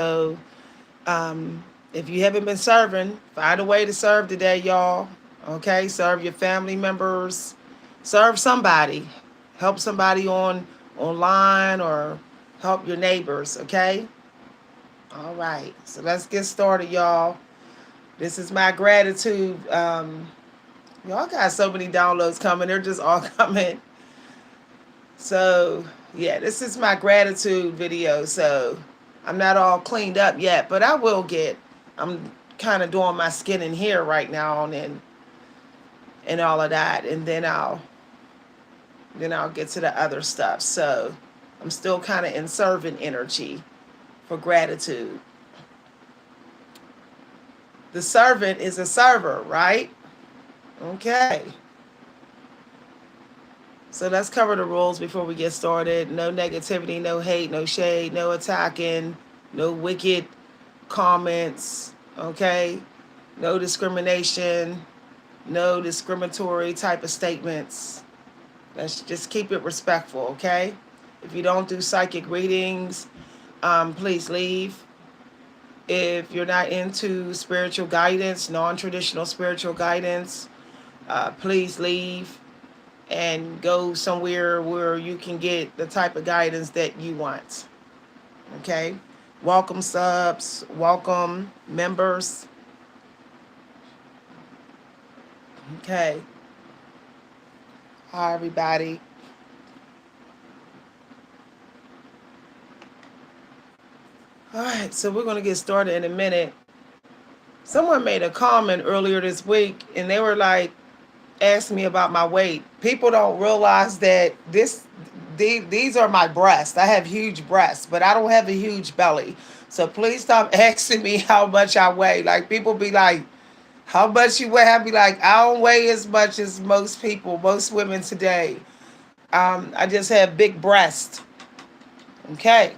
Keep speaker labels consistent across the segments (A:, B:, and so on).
A: So if you haven't been serving, find a way to serve today, y'all. Okay, serve your family members, serve somebody, help somebody online or help your neighbors. Okay. All right. So let's get started, y'all. This is my gratitude. Y'all got so many downloads coming. They're just all coming. So yeah, this is my gratitude video. So I'm not all cleaned up yet, but I will get. I'm kind of doing my skin and hair right now, and all of that, and then I'll get to the other stuff. So I'm still kind of in servant energy for gratitude. The servant is a server, right? Okay. So let's cover the rules before we get started. No negativity, no hate, no shade, no attacking, no wicked comments, okay? No discrimination, no discriminatory type of statements. Let's just keep it respectful, okay? If you don't do psychic readings, please leave. If you're not into spiritual guidance, non-traditional spiritual guidance, please leave and go somewhere where you can get the type of guidance that you want. Okay? Welcome subs, welcome members. Okay. Hi, everybody. All right, so we're going to get started in a minute. Someone made a comment earlier this week, and they were like, asking me about my weight. People don't realize that these are my breasts. I have huge breasts, but I don't have a huge belly. So please stop asking me how much I weigh. Like people be like, how much you weigh? I be like, I don't weigh as much as most people, most women today. I just have big breasts. Okay,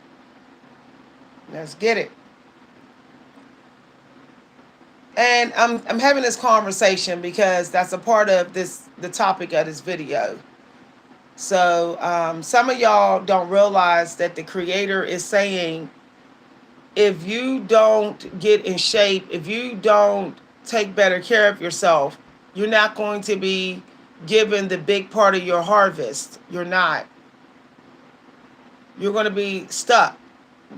A: let's get it. And I'm having this conversation because that's a part of the topic of this video. So some of y'all don't realize that the creator is saying, if you don't get in shape, if you don't take better care of yourself, you're not going to be given the big part of your harvest. You're not. You're going to be stuck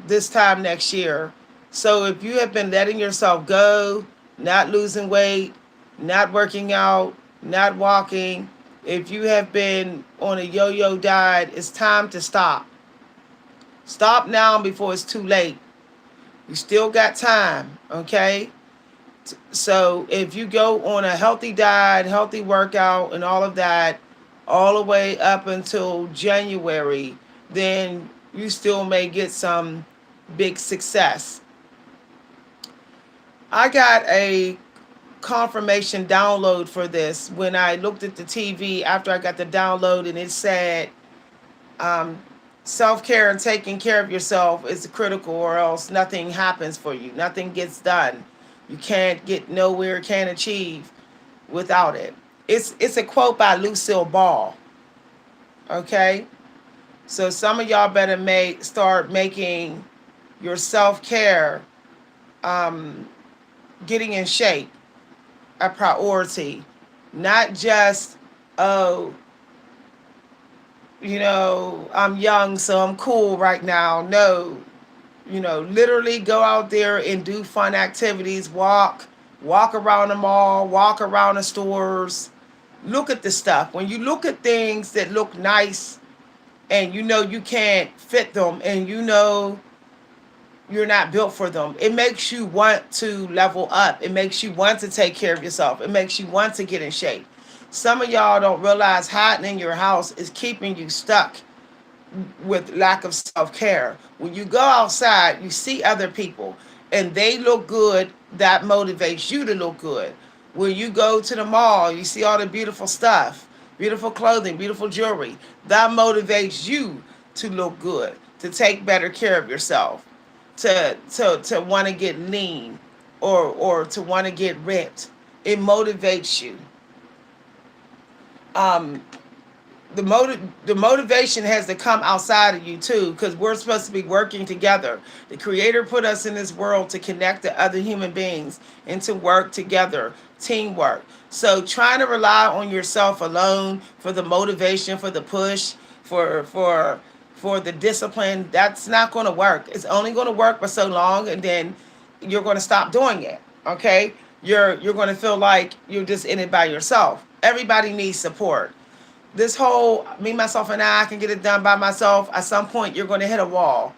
A: this time next year. So if you have been letting yourself go, not losing weight, not working out, not walking, if you have been on a yo-yo diet, it's time to stop. Stop now before it's too late. You still got time, okay? So if you go on a healthy diet, healthy workout, and all of that, all the way up until January, then you still may get some big success. I got a confirmation download for this when I looked at the TV after I got the download, and it said self-care and taking care of yourself is critical, or else nothing happens for you. Nothing gets done. You can't get nowhere, can't achieve without it. It's a quote by Lucille Ball. Okay? So some of y'all better start making your self-care, getting in shape, a priority. Not just, oh, I'm young, so I'm cool right now. No, literally go out there and do fun activities. Walk around the mall, walk around the stores. Look at the stuff. When you look at things that look nice and you can't fit them, and you're not built for them, it makes you want to level up. It makes you want to take care of yourself. It makes you want to get in shape. Some of y'all don't realize hiding in your house is keeping you stuck with lack of self-care. When you go outside, you see other people and they look good, that motivates you to look good. When you go to the mall, you see all the beautiful stuff, beautiful clothing, beautiful jewelry, that motivates you to look good, to take better care of yourself, to want to get lean, or to want to get ripped. It motivates you. the motivation has to come outside of you too, because we're supposed to be working together. The creator put us in this world to connect to other human beings and to work together, teamwork. So trying to rely on yourself alone for the motivation, for the push, for the discipline, that's not going to work. It's only going to work for so long, and then you're going to stop doing it. Okay, you're going to feel like you're just in it by yourself. Everybody needs support. This whole me, myself, and I can get it done by myself, at some point you're going to hit a wall.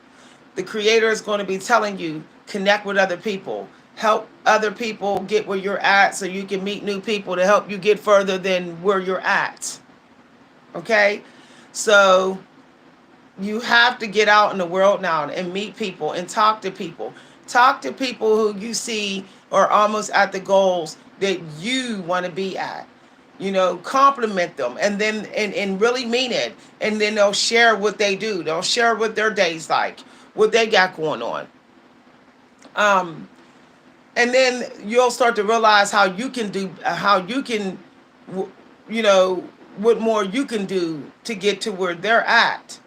A: The creator is going to be telling you, connect with other people, help other people get where you're at so you can meet new people to help you get further than where you're at. Okay? So you have to get out in the world now and meet people and talk to people. Talk to people who you see are almost at the goals that you want to be at. You know, compliment them, and then and really mean it. And then they'll share what they do. They'll share what their day's like, what they got going on. Um, and then you'll start to realize how you can do, how you can, you know, what more you can do to get to where they're at,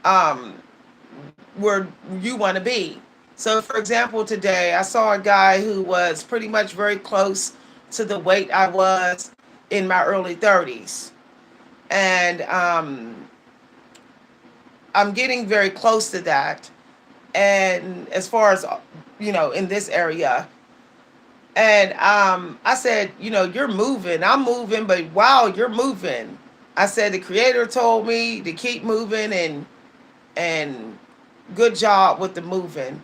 A: um, where you want to be. So, for example, today I saw a guy who was pretty much very close to the weight I was in my early 30s. And I'm getting very close to that. And as far as, you know, in this area. And I said, you know, you're moving. I'm moving, but wow, you're moving. I said, the creator told me to keep moving, and good job with the moving.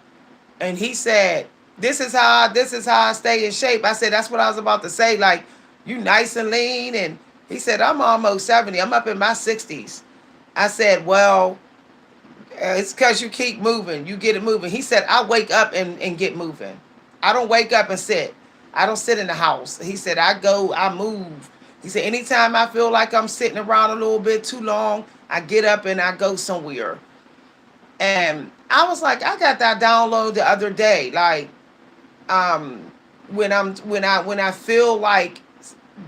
A: And he said, this is how I stay in shape. I said, that's what I was about to say. Like, you nice and lean. And he said, I'm almost 70. I'm up in my 60s. I said, well, it's because you keep moving. You get it moving. He said, I wake up and get moving. I don't wake up and sit. I don't sit in the house. He said, I move. He said, anytime I feel like I'm sitting around a little bit too long, I get up and I go somewhere. And I was like, I got that download the other day. Like, um, when I feel like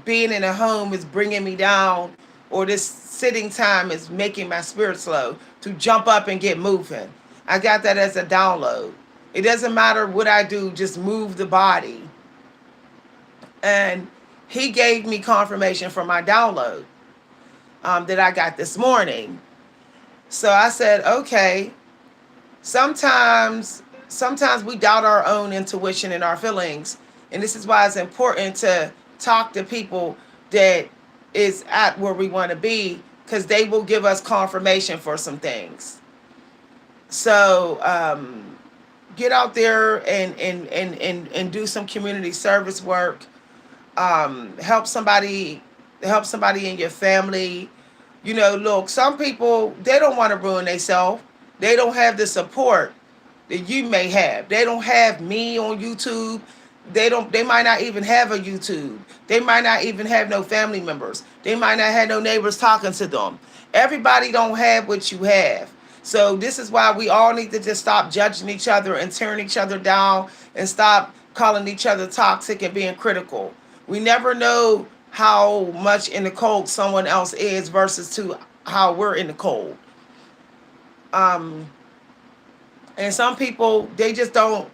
A: being in a home is bringing me down, or this sitting time is making my spirit slow, to jump up and get moving. I got that as a download. It doesn't matter what I do, just move the body. And he gave me confirmation for my download, that I got this morning. So I said, okay, sometimes we doubt our own intuition and our feelings. And this is why it's important to talk to people that is at where we want to be, because they will give us confirmation for some things. So get out there and do some community service work. Help somebody, in your family. You know, look, some people, they don't want to ruin themselves. They don't have the support that you may have. They don't have me on YouTube. They might not even have a YouTube. They might not even have no family members. They might not have no neighbors talking to them. Everybody don't have what you have. So this is why we all need to just stop judging each other and tearing each other down, and stop calling each other toxic and being critical. We never know how much in the cold someone else is versus to how we're in the cold. Um, and some people, they just don't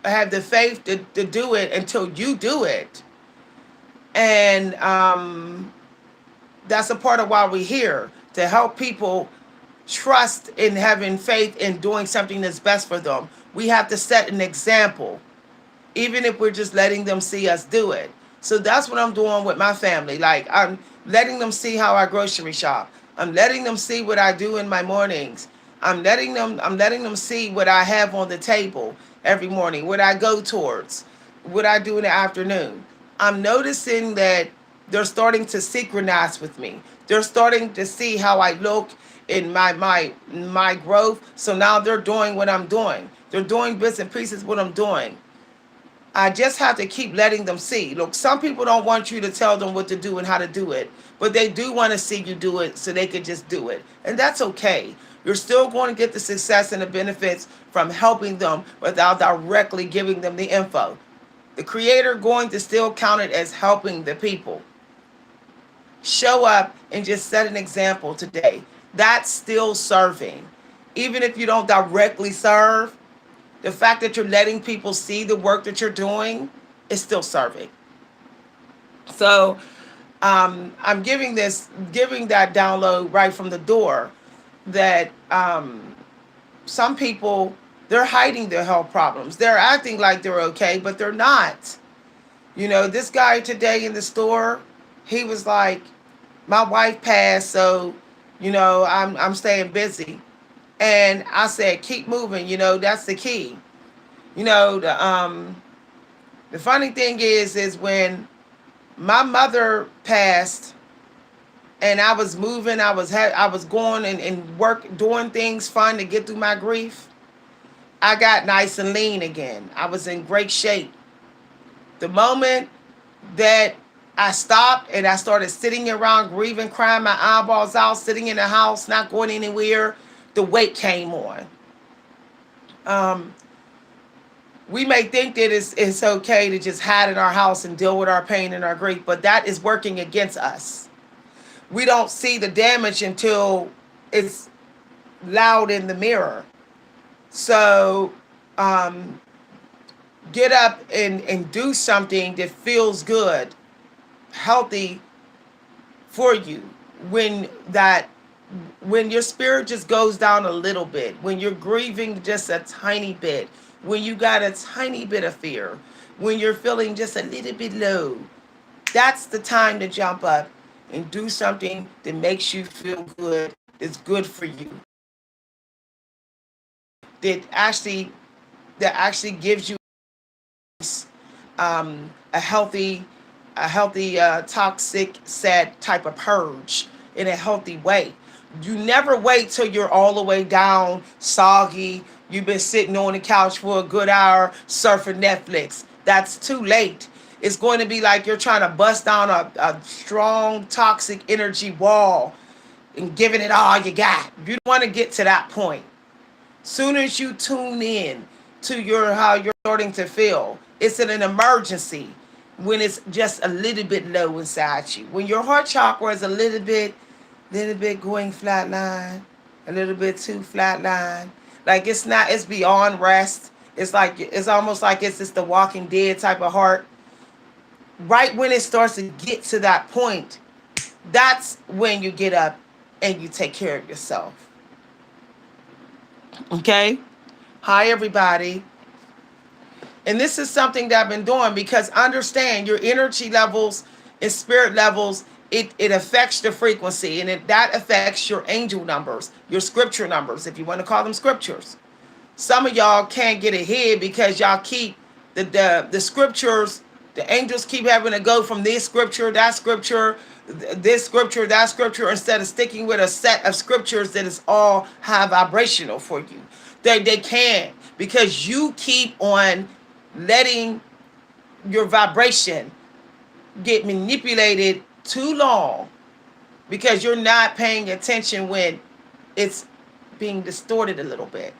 A: have the faith to do it until you do it. And that's a part of why we're here, to help people trust in having faith in doing something that's best for them. We have to set an example, even if we're just letting them see us do it. So that's what I'm doing with my family. Like, I'm letting them see how I grocery shop. I'm letting them see what I do in my mornings. I'm letting them see what I have on the table every morning, what I go towards, what I do in the afternoon. I'm noticing that they're starting to synchronize with me. They're starting to see how I look in my growth. So now they're doing what I'm doing. They're doing bits and pieces what I'm doing. I just have to keep letting them see. Look, some people don't want you to tell them what to do and how to do it, but they do want to see you do it so they can just do it. And that's okay. You're still going to get the success and the benefits from helping them without directly giving them the info. The creator going to still count it as helping the people. Show up and just set an example today. That's still serving. Even if you don't directly serve, the fact that you're letting people see the work that you're doing is still serving. So I'm giving that download right from the door that some people, they're hiding their health problems. They're acting like they're okay, but they're not. You know, this guy today in the store, he was like, my wife passed, so I'm staying busy. And I said, keep moving. That's the key. The funny thing is when my mother passed, and I was moving, I was going and work doing things fun to get through my grief. I got nice and lean again. I was in great shape. The moment that I stopped and I started sitting around grieving, crying my eyeballs out, sitting in the house, not going anywhere, the weight came on. Um, we may think that it's okay to just hide in our house and deal with our pain and our grief, but that is working against us. We don't see the damage until it's loud in the mirror. So um, get up and do something that feels good, healthy for you. When that when your spirit just goes down a little bit, when you're grieving just a tiny bit, when you got a tiny bit of fear, when you're feeling just a little bit low, that's the time to jump up and do something that makes you feel good, that's good for you, that actually gives you a healthy toxic sad type of purge in a healthy way. You never wait till you're all the way down soggy, you've been sitting on the couch for a good hour surfing Netflix. That's too late. It's going to be like you're trying to bust down a strong toxic energy wall and giving it all you got. You don't want to get to that point. Soon as you tune in to your how you're starting to feel, it's an emergency when it's just a little bit low inside you. When your heart chakra is a little bit going flatline, a little bit too flatline. Like it's beyond rest. It's almost like it's just the Walking Dead type of heart. Right when it starts to get to that point, that's when you get up and you take care of yourself. Okay? Hi, everybody. And this is something that I've been doing because understand your energy levels and spirit levels, it affects the frequency and that affects your angel numbers, your scripture numbers, if you want to call them scriptures. Some of y'all can't get ahead because y'all keep the scriptures, the angels keep having to go from this scripture, that scripture, that scripture, instead of sticking with a set of scriptures that is all high vibrational for you. They can't because you keep on letting your vibration get manipulated too long because you're not paying attention when it's being distorted a little bit.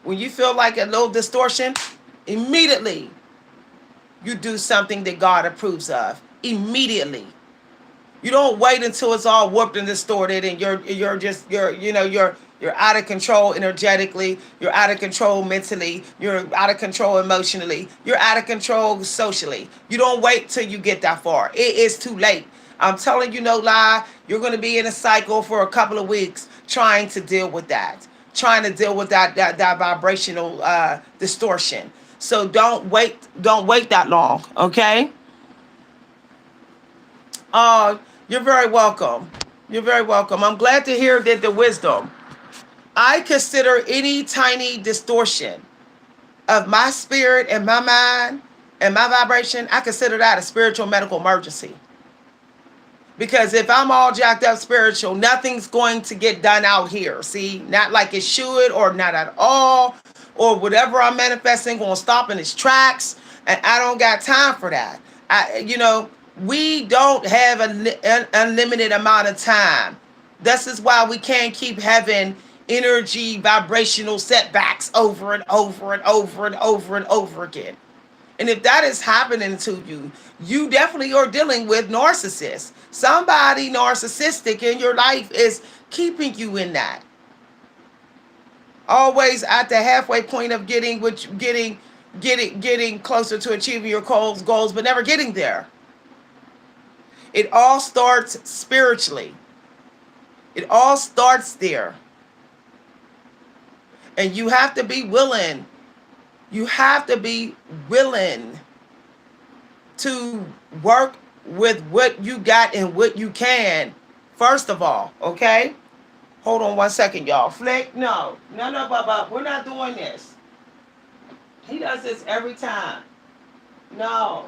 A: When you feel like a little distortion, immediately you do something that God approves of. Immediately. You don't wait until it's all warped and distorted and you're out of control energetically, you're out of control mentally, you're out of control emotionally, you're out of control socially. You don't wait till you get that far. It is too late. I'm telling you no lie, you're going to be in a cycle for a couple of weeks trying to deal with that. Trying to deal with that vibrational distortion. So don't wait that long, okay? You're very welcome. You're very welcome. I'm glad to hear that the wisdom. I consider any tiny distortion of my spirit and my mind and my vibration, I consider that a spiritual medical emergency. Because if I'm all jacked up spiritual, nothing's going to get done out here. See, not like it should or not at all, or whatever I'm manifesting going to stop in its tracks. And I don't got time for that. We don't have an unlimited amount of time. This is why we can't keep having energy vibrational setbacks over and over and over and over and over again. And if that is happening to you, you definitely are dealing with narcissists. Somebody narcissistic in your life is keeping you in that. Always at the halfway point of getting closer to achieving your goals, but never getting there. It all starts spiritually. It all starts there. And you have to be willing. You have to be willing to work with what you got and what you can, first of all, okay? Hold on 1 second, y'all. Flick, no. No, no, Bubba. We're not doing this. He does this every time. No.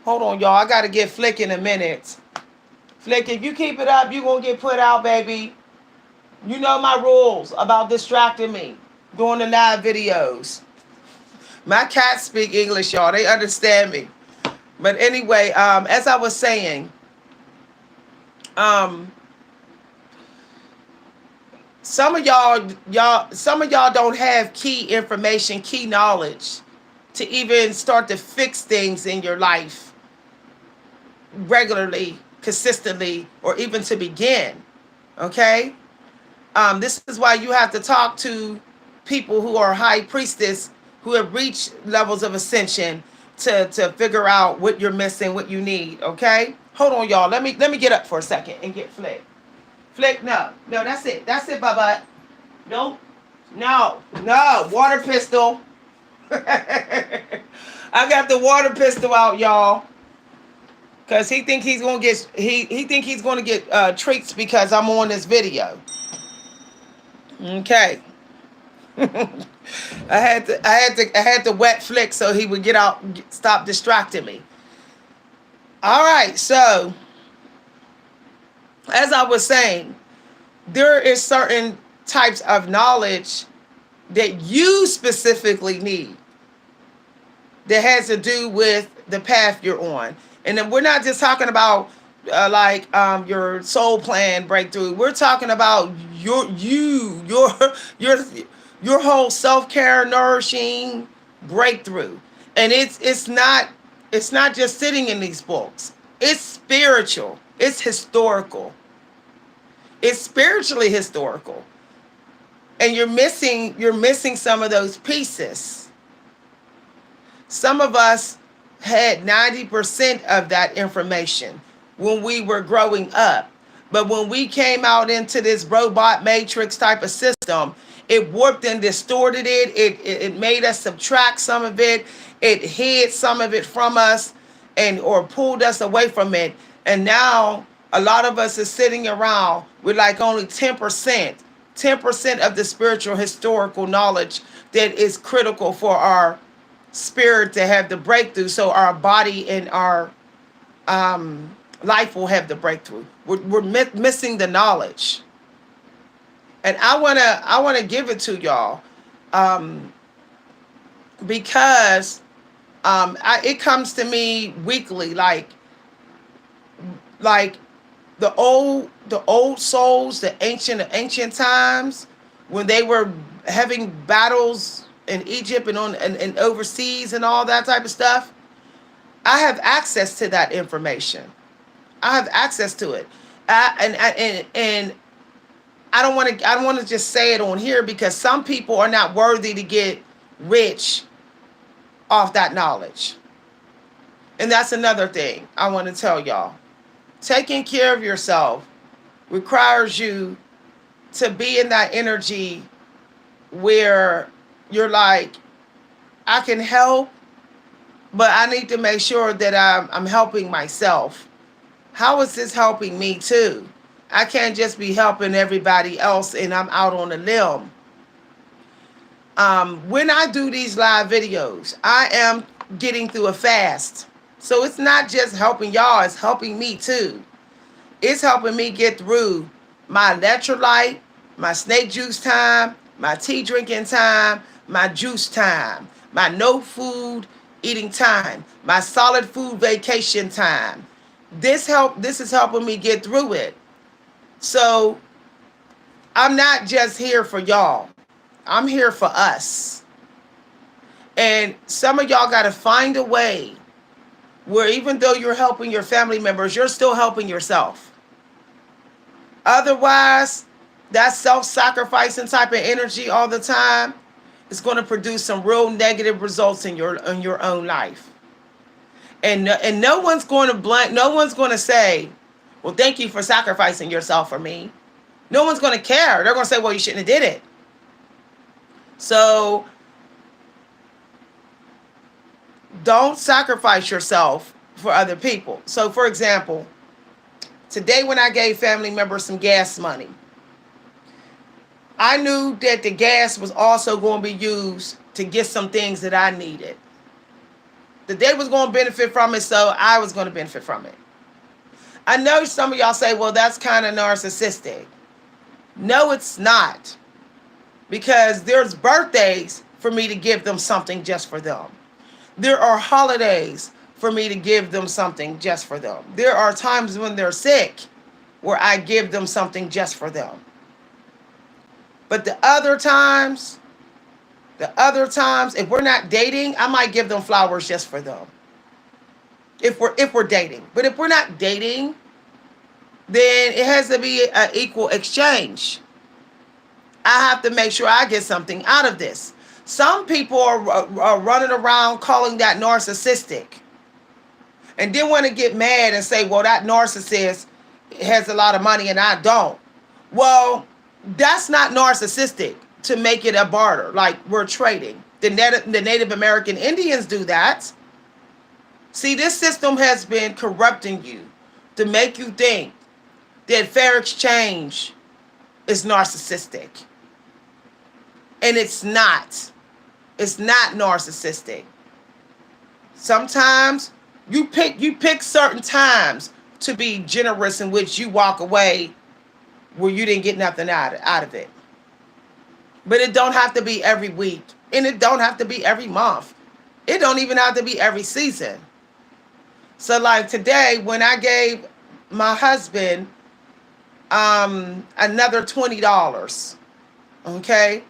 A: Hold on, y'all. I got to get Flick in a minute. Flick, if you keep it up, you're going to get put out, baby. You know my rules about distracting me during the live videos. My cats speak English, y'all. They understand me. But anyway, as I was saying, um, some of y'all don't have key information, key knowledge to even start to fix things in your life regularly, consistently, or even to begin. Okay? This is why you have to talk to people who are high priestess, who have reached levels of ascension to figure out what you're missing, what you need. Okay? Hold on, y'all. Let me get up for a second and get Flick. Flick, no. No, that's it. That's it, Bubba. No. No. No. Water pistol. I got the water pistol out, y'all. Cause he think he's gonna get treats because I'm on this video. Okay. I had to wet Flick so he would get out, stop distracting me. All right, so as I was saying, there is certain types of knowledge that you specifically need that has to do with the path you're on. And then we're not just talking about your soul plan breakthrough. We're talking about your whole self-care, nourishing breakthrough. And it's not just sitting in these books. It's spiritual. It's historical. It's spiritually historical. And you're missing some of those pieces. Some of us had 90% of that information when we were growing up. But when we came out into this robot matrix type of system, it warped and distorted it. It made us subtract some of it. It hid some of it from us or pulled us away from it. And now a lot of us is sitting around with like only 10% of the spiritual historical knowledge that is critical for our spirit to have the breakthrough, so our body and our life will have the breakthrough. We're missing the knowledge, and I wanna give it to y'all, because it comes to me weekly, like the old souls, the ancient times when they were having battles in Egypt and overseas and all that type of stuff. I have access to that information. I have access to it, and I don't want to just say it on here because some people are not worthy to get rich off that knowledge. And that's another thing I want to tell y'all. Taking care of yourself requires you to be in that energy where you're like, I can help, but I need to make sure that I'm helping myself. How is this helping me too? I can't just be helping everybody else and I'm out on a limb. When I do these live videos, I am getting through a fast. So it's not just helping y'all, it's helping me too. It's helping me get through my electrolyte, my snake juice time, my tea drinking time, my juice time, my no food eating time, my solid food vacation time. This is helping me get through it. So I'm not just here for y'all. I'm here for us. And some of y'all got to find a way where even though you're helping your family members, you're still helping yourself. Otherwise, that self-sacrificing type of energy all the time is going to produce some real negative results in your own life. And no one's going to blame. No one's going to say, "Well, thank you for sacrificing yourself for me." No one's going to care. They're going to say, "Well, you shouldn't have did it." So don't sacrifice yourself for other people. So, for example, today when I gave family members some gas money, I knew that the gas was also going to be used to get some things that I needed. That they was going to benefit from it, so I was going to benefit from it. I know some of y'all say, well, that's kind of narcissistic. No, it's not. Because there's birthdays for me to give them something just for them. There are holidays for me to give them something just for them. There are times when they're sick where I give them something just for them. But the other times, if we're not dating, I might give them flowers just for them. If we're dating. But if we're not dating, then it has to be an equal exchange. I have to make sure I get something out of this. Some people are running around calling that narcissistic. And then want to get mad and say, well, that narcissist has a lot of money and I don't. Well, that's not narcissistic to make it a barter, like we're trading. The Native American Indians do that. See, this system has been corrupting you to make you think that fair exchange is narcissistic. And it's not. It's not narcissistic. Sometimes you pick certain times to be generous in which you walk away where you didn't get nothing out of it. But it don't have to be every week. And it don't have to be every month. It don't even have to be every season. So like today, when I gave my husband another $20, okay?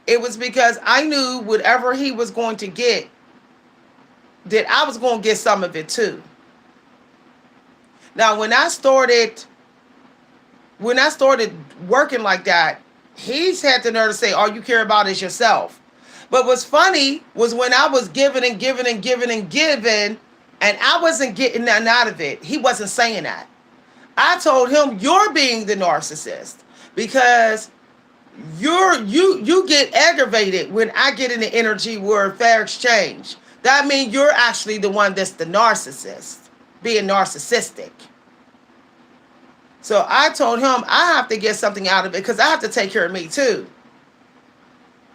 A: It was because I knew whatever he was going to get, that I was going to get some of it too. Now, when I started working like that, he's had the nerve to say, all you care about is yourself. But what's funny was when I was giving and giving and giving and giving, and I wasn't getting nothing out of it, he wasn't saying that. I told him, you're being the narcissist because you get aggravated when I get in the energy where fair exchange. That means you're actually the one that's the narcissist, being narcissistic. So I told him I have to get something out of it because I have to take care of me too.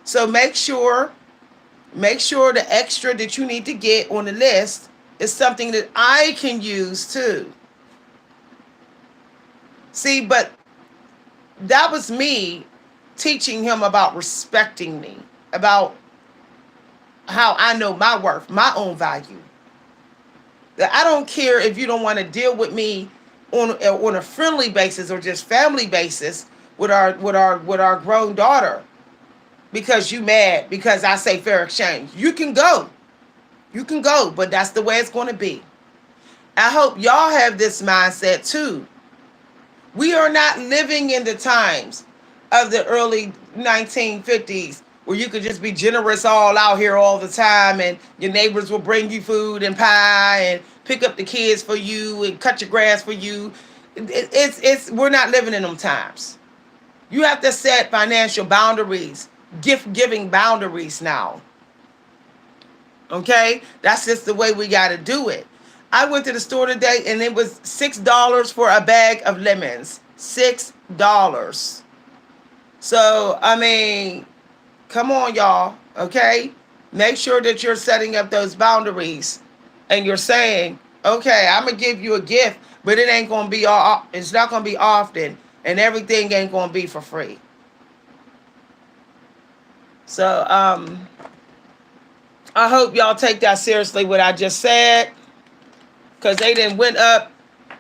A: So make sure the extra that you need to get on the list is something that I can use too. See, but that was me teaching him about respecting me, about how I know my worth, my own value. That I don't care if you don't want to deal with me on a friendly basis or just family basis with our grown daughter because you mad because I say fair exchange. You can go, but that's the way it's going to be. I hope y'all have this mindset too. We are not living in the times of the early 1950s where you could just be generous all out here all the time and your neighbors will bring you food and pie and pick up the kids for you and cut your grass for you. We're not living in them times. You have to set financial boundaries, gift giving boundaries now. Okay? That's just the way we got to do it. I went to the store today and it was $6 for a bag of lemons. $6. So, I mean, come on, y'all, okay? Make sure that you're setting up those boundaries and you're saying, okay, I'm going to give you a gift, but it ain't going to be it's not going to be often, and everything ain't going to be for free. So, I hope y'all take that seriously, what I just said, because they done went up.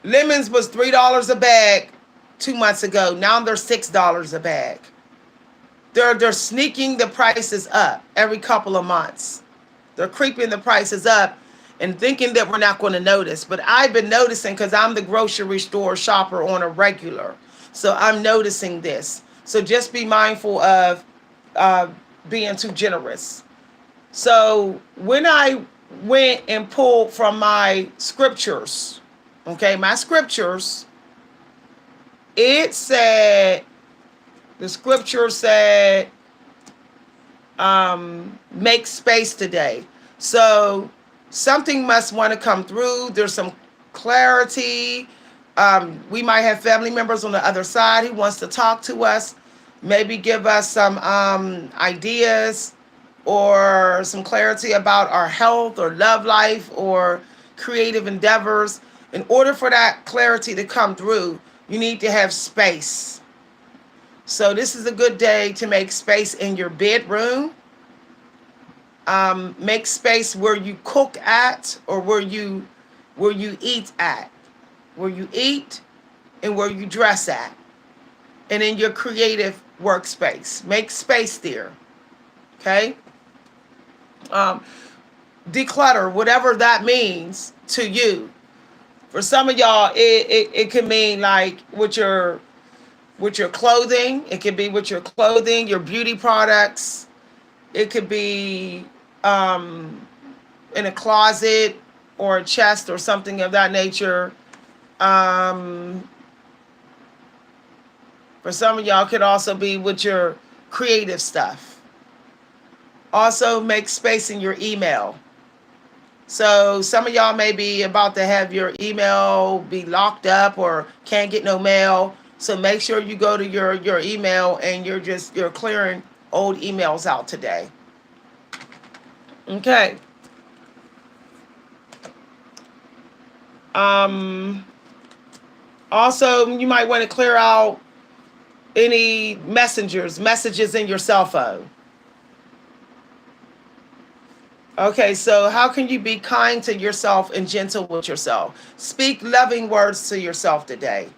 A: Lemons was $3 a bag 2 months ago. Now they're $6 a bag. they're sneaking the prices up every couple of months. They're creeping the prices up and thinking that we're not going to notice. But I've been noticing because I'm the grocery store shopper on a regular. So I'm noticing this. So just be mindful of uh, being too generous. So when I went and pulled from my scriptures, okay, my scriptures, it said, the scripture said, make space today. So something must want to come through. There's some clarity. We might have family members on the other side who wants to talk to us, maybe give us some ideas or some clarity about our health or love life or creative endeavors. In order for that clarity to come through, you need to have space. So this is a good day to make space in your bedroom. Make space where you cook at or where you eat at, where you eat and where you dress at, and in your creative workspace. Make space there. Okay. Um, Declutter, whatever that means to you. For some of y'all, it can mean like with your clothing. It could be with your clothing, your beauty products. It could be in a closet or a chest or something of that nature. Um, for some of y'all, it could also be with your creative stuff. Also, make space in your email. So some of y'all may be about to have your email be locked up or can't get no mail. So make sure you go to your email and you're clearing old emails out today. Okay. Um, Also, you might want to clear out any messages in your cell phone. Okay, so how can you be kind to yourself and gentle with yourself? Speak loving words to yourself today.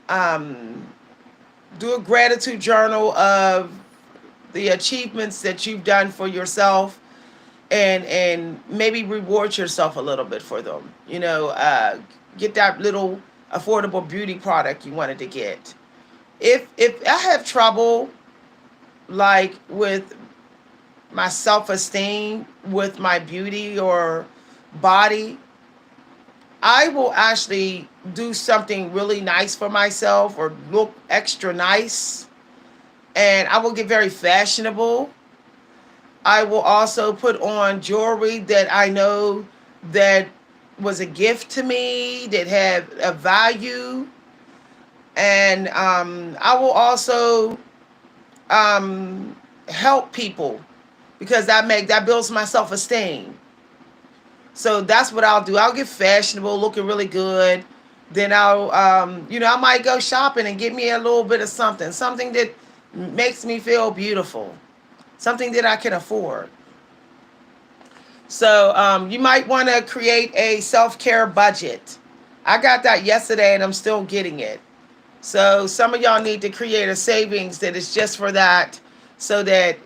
A: Um, do a gratitude journal of the achievements that you've done for yourself, and maybe reward yourself a little bit for them. Get that little affordable beauty product you wanted to get. If I have trouble like with my self-esteem, with my beauty or body, I will actually do something really nice for myself or look extra nice, and I will get very fashionable. I will also put on jewelry that I know that was a gift to me, that had a value. And I will also help people because that builds my self-esteem. So that's what I'll do. I'll get fashionable, looking really good. Then I might go shopping and get me a little bit of something that makes me feel beautiful, something that I can afford. So you might want to create a self-care budget. I got that yesterday and I'm still getting it. So some of y'all need to create a savings that is just for that, so that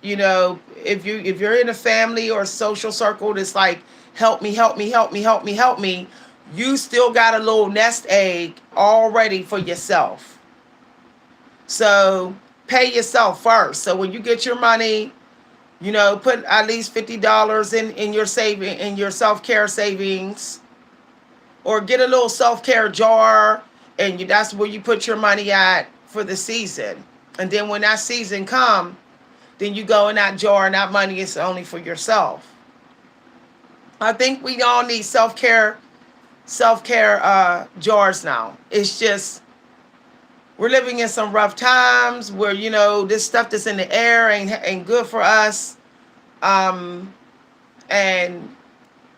A: if you're in a family or a social circle that's like help me, help me, help me, help me, help me, you still got a little nest egg already for yourself. So pay yourself first. So when you get your money, put at least $50 in your self-care savings, or get a little self-care jar, and that's where you put your money at for the season. And then when that season come, then you go in that jar, and that money is only for yourself. I think we all need self-care jars now. It's just we're living in some rough times where this stuff that's in the air ain't good for us, and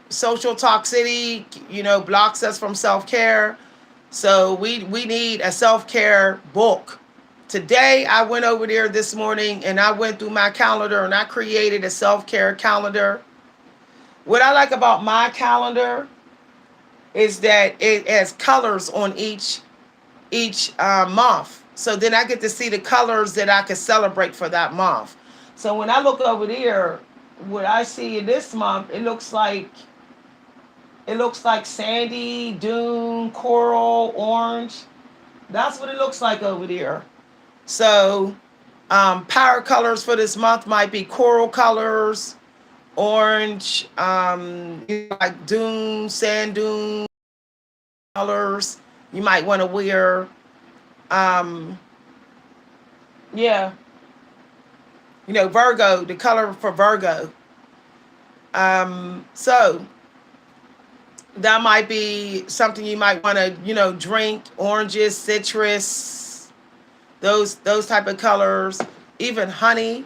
A: social toxicity blocks us from self-care. So we need a self-care book. Today I went over there this morning and I went through my calendar and I created a self-care calendar. What I like about my calendar is that it has colors on each month. So then I get to see the colors that I can celebrate for that month. So when I look over there, what I see in this month, it looks like sandy, dune, coral, orange. That's what it looks like over there. So power colors for this month might be coral colors, orange, like dune, sand dune colors. You might want to wear, um, yeah, Virgo, the color for Virgo. So that might be something you might want to, drink. Oranges, citrus, those type of colors. Even honey.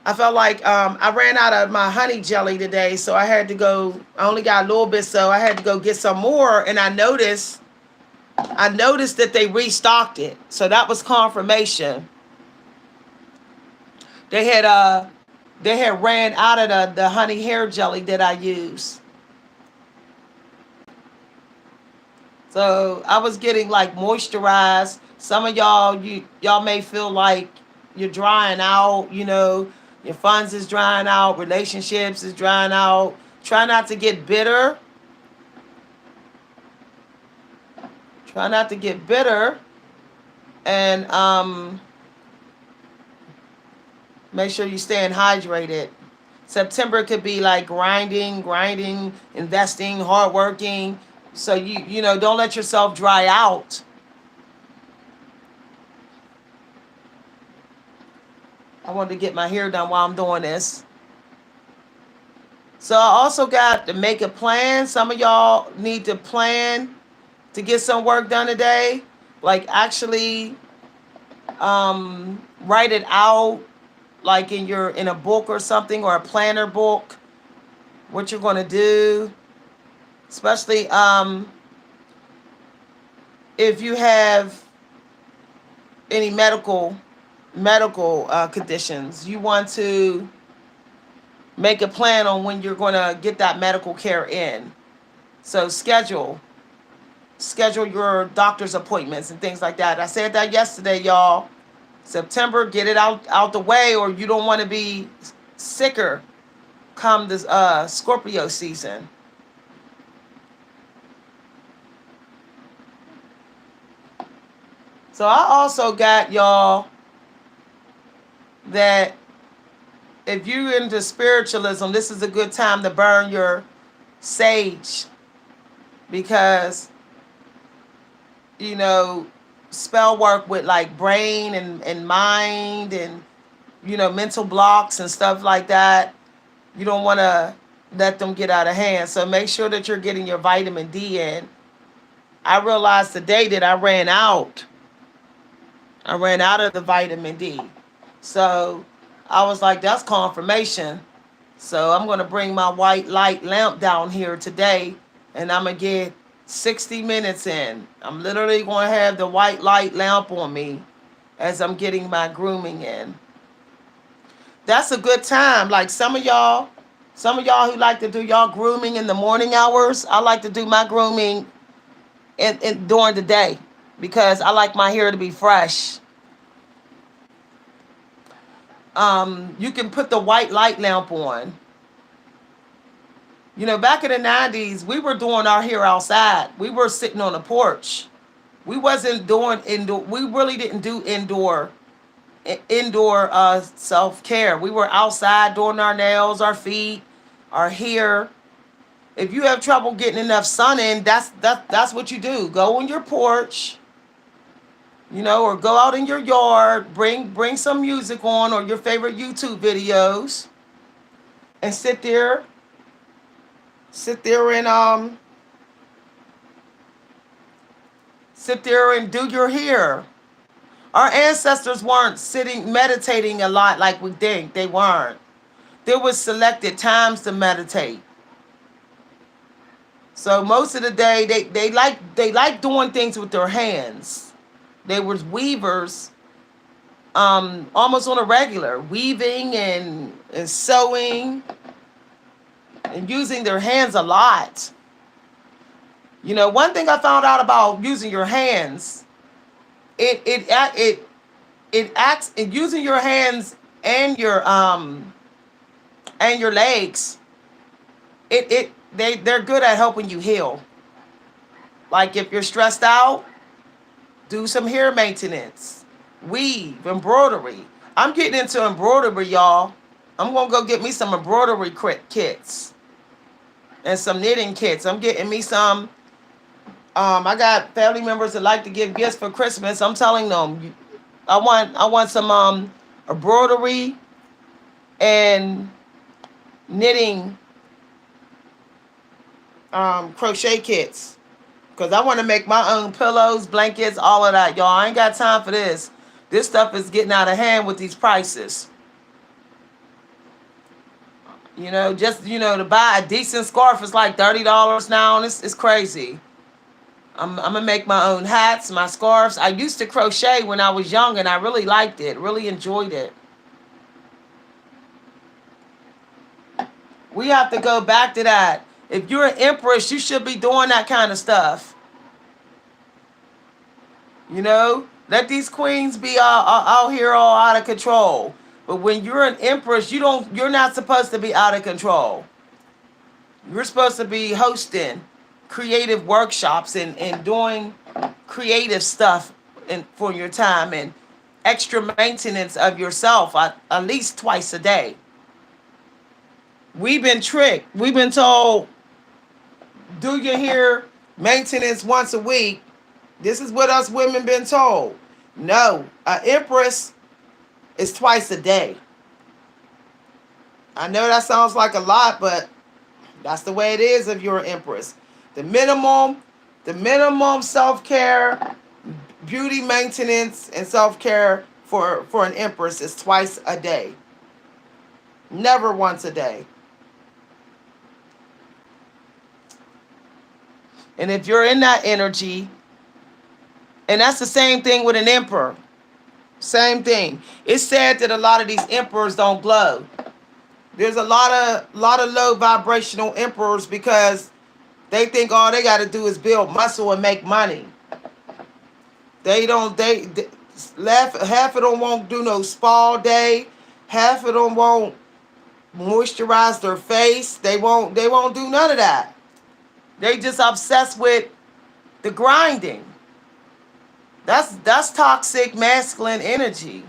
A: I felt like I ran out of my honey jelly today, so I had to go. I only got a little bit, so I had to go get some more. And I noticed that they restocked it, so that was confirmation. They had ran out of the honey hair jelly that I use. So I was getting like moisturized. Some of y'all may feel like you're drying out, your funds is drying out, relationships is drying out. Try not to get bitter. Try not to get bitter. And make sure you're staying hydrated. September could be like grinding, investing, hardworking. So don't let yourself dry out. I wanted to get my hair done while I'm doing this. So I also got to make a plan. Some of y'all need to plan to get some work done today. Like actually write it out, like in a book or something, or a planner book, what you're going to do. Especially if you have any medical conditions, you want to make a plan on when you're going to get that medical care in. So schedule your doctor's appointments and things like that. I said that yesterday, y'all. September, get it out the way, or you don't want to be sicker come this Scorpio season. So I also got y'all that if you're into spiritualism, this is a good time to burn your sage, because spell work with like brain and mind and mental blocks and stuff like that. You don't want to let them get out of hand. So make sure that you're getting your vitamin D in. I realized today that I ran out. I ran out of the vitamin D. So I was like, that's confirmation. So I'm going to bring my white light lamp down here today, and I'm going to get 60 minutes in. I'm literally going to have the white light lamp on me as I'm getting my grooming in. That's a good time. Like some of y'all who like to do y'all grooming in the morning hours, I like to do my grooming during the day because I like my hair to be fresh. You can put the white light lamp on. Back in the 90s, we were doing our hair outside. We were sitting on the porch. We wasn't doing indoor. We really didn't do indoor self-care. We were outside doing our nails, our feet, our hair. If you have trouble getting enough sun in, that's what you do. Go on your porch, or go out in your yard, bring some music on or your favorite YouTube videos, and sit there and do your hair. Our ancestors weren't sitting meditating a lot like we think. They weren't. There was selected times to meditate. So most of the day they like doing things with their hands. They were weavers, almost on a regular, weaving and sewing and using their hands a lot. One thing I found out about using your hands, it it acts in using your hands and your legs. They're good at helping you heal. Like if you're stressed out, do some hair maintenance, weave, embroidery. I'm getting into embroidery, y'all. I'm gonna go get me some embroidery kits and some knitting kits. I'm getting me some. I got family members that like to give gifts for Christmas. I'm telling them, I want some embroidery and knitting crochet kits because I want to make my own pillows, blankets, all of that, y'all. I ain't got time for this. This stuff is getting out of hand with these prices. Just to buy a decent scarf is like $30 now, and it's crazy. I'm gonna make my own hats, my scarves. I used to crochet when I was young, and I really liked it, really enjoyed it. We have to go back to that. If you're an empress, you should be doing that kind of stuff. Let these queens be out here all out of control. But when you're an empress, you're not supposed to be out of control. You're supposed to be hosting creative workshops and doing creative stuff for your time and extra maintenance of yourself at least twice a day. We've been tricked. We've been told, do your hair maintenance once a week. This is what us women been told. No, an empress is twice a day. I know that sounds like a lot, but that's the way it is if you're an empress. The minimum self-care, beauty maintenance, and self-care for an empress is twice a day. Never once a day. And if you're in that energy, and that's the same thing with an emperor. Same thing. It's said that a lot of these emperors don't glow. There's a lot of low vibrational emperors because they think all they got to do is build muscle and make money. They don't. Half of them won't do no spa day. Half of them won't moisturize their face. They won't do none of that. They just obsessed with the grinding. That's toxic masculine energy.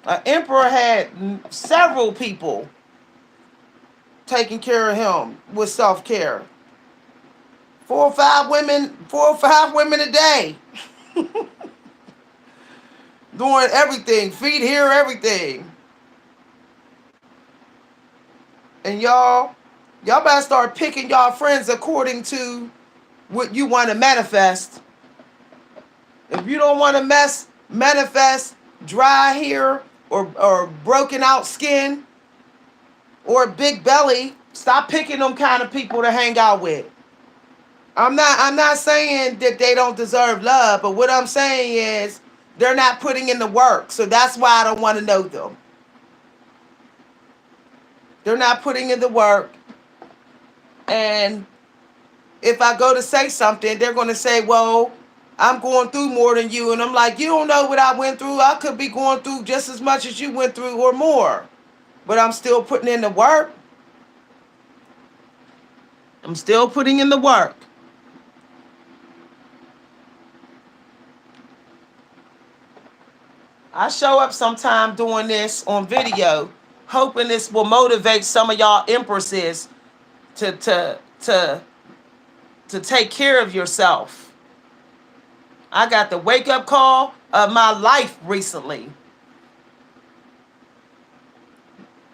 A: An emperor had several people taking care of him with self-care. 4 or 5 women a day. Doing everything, feet, hair, everything. And y'all better start picking y'all friends according to what you want to manifest. If you don't want to manifest dry hair or broken out skin or a big belly, stop picking them kind of people to hang out with. I'm not saying that they don't deserve love, but what I'm saying is they're not putting in the work. So that's why I don't want to know them. They're not putting in the work. And if I go to say something, they're going to say, well, I'm going through more than you. And I'm like, you don't know what I went through. I could be going through just as much as you went through or more. But I'm still putting in the work. I'm still putting in the work. I show up sometime doing this on video, hoping this will motivate some of y'all empresses to take care of yourself. I got the wake up call of my life recently.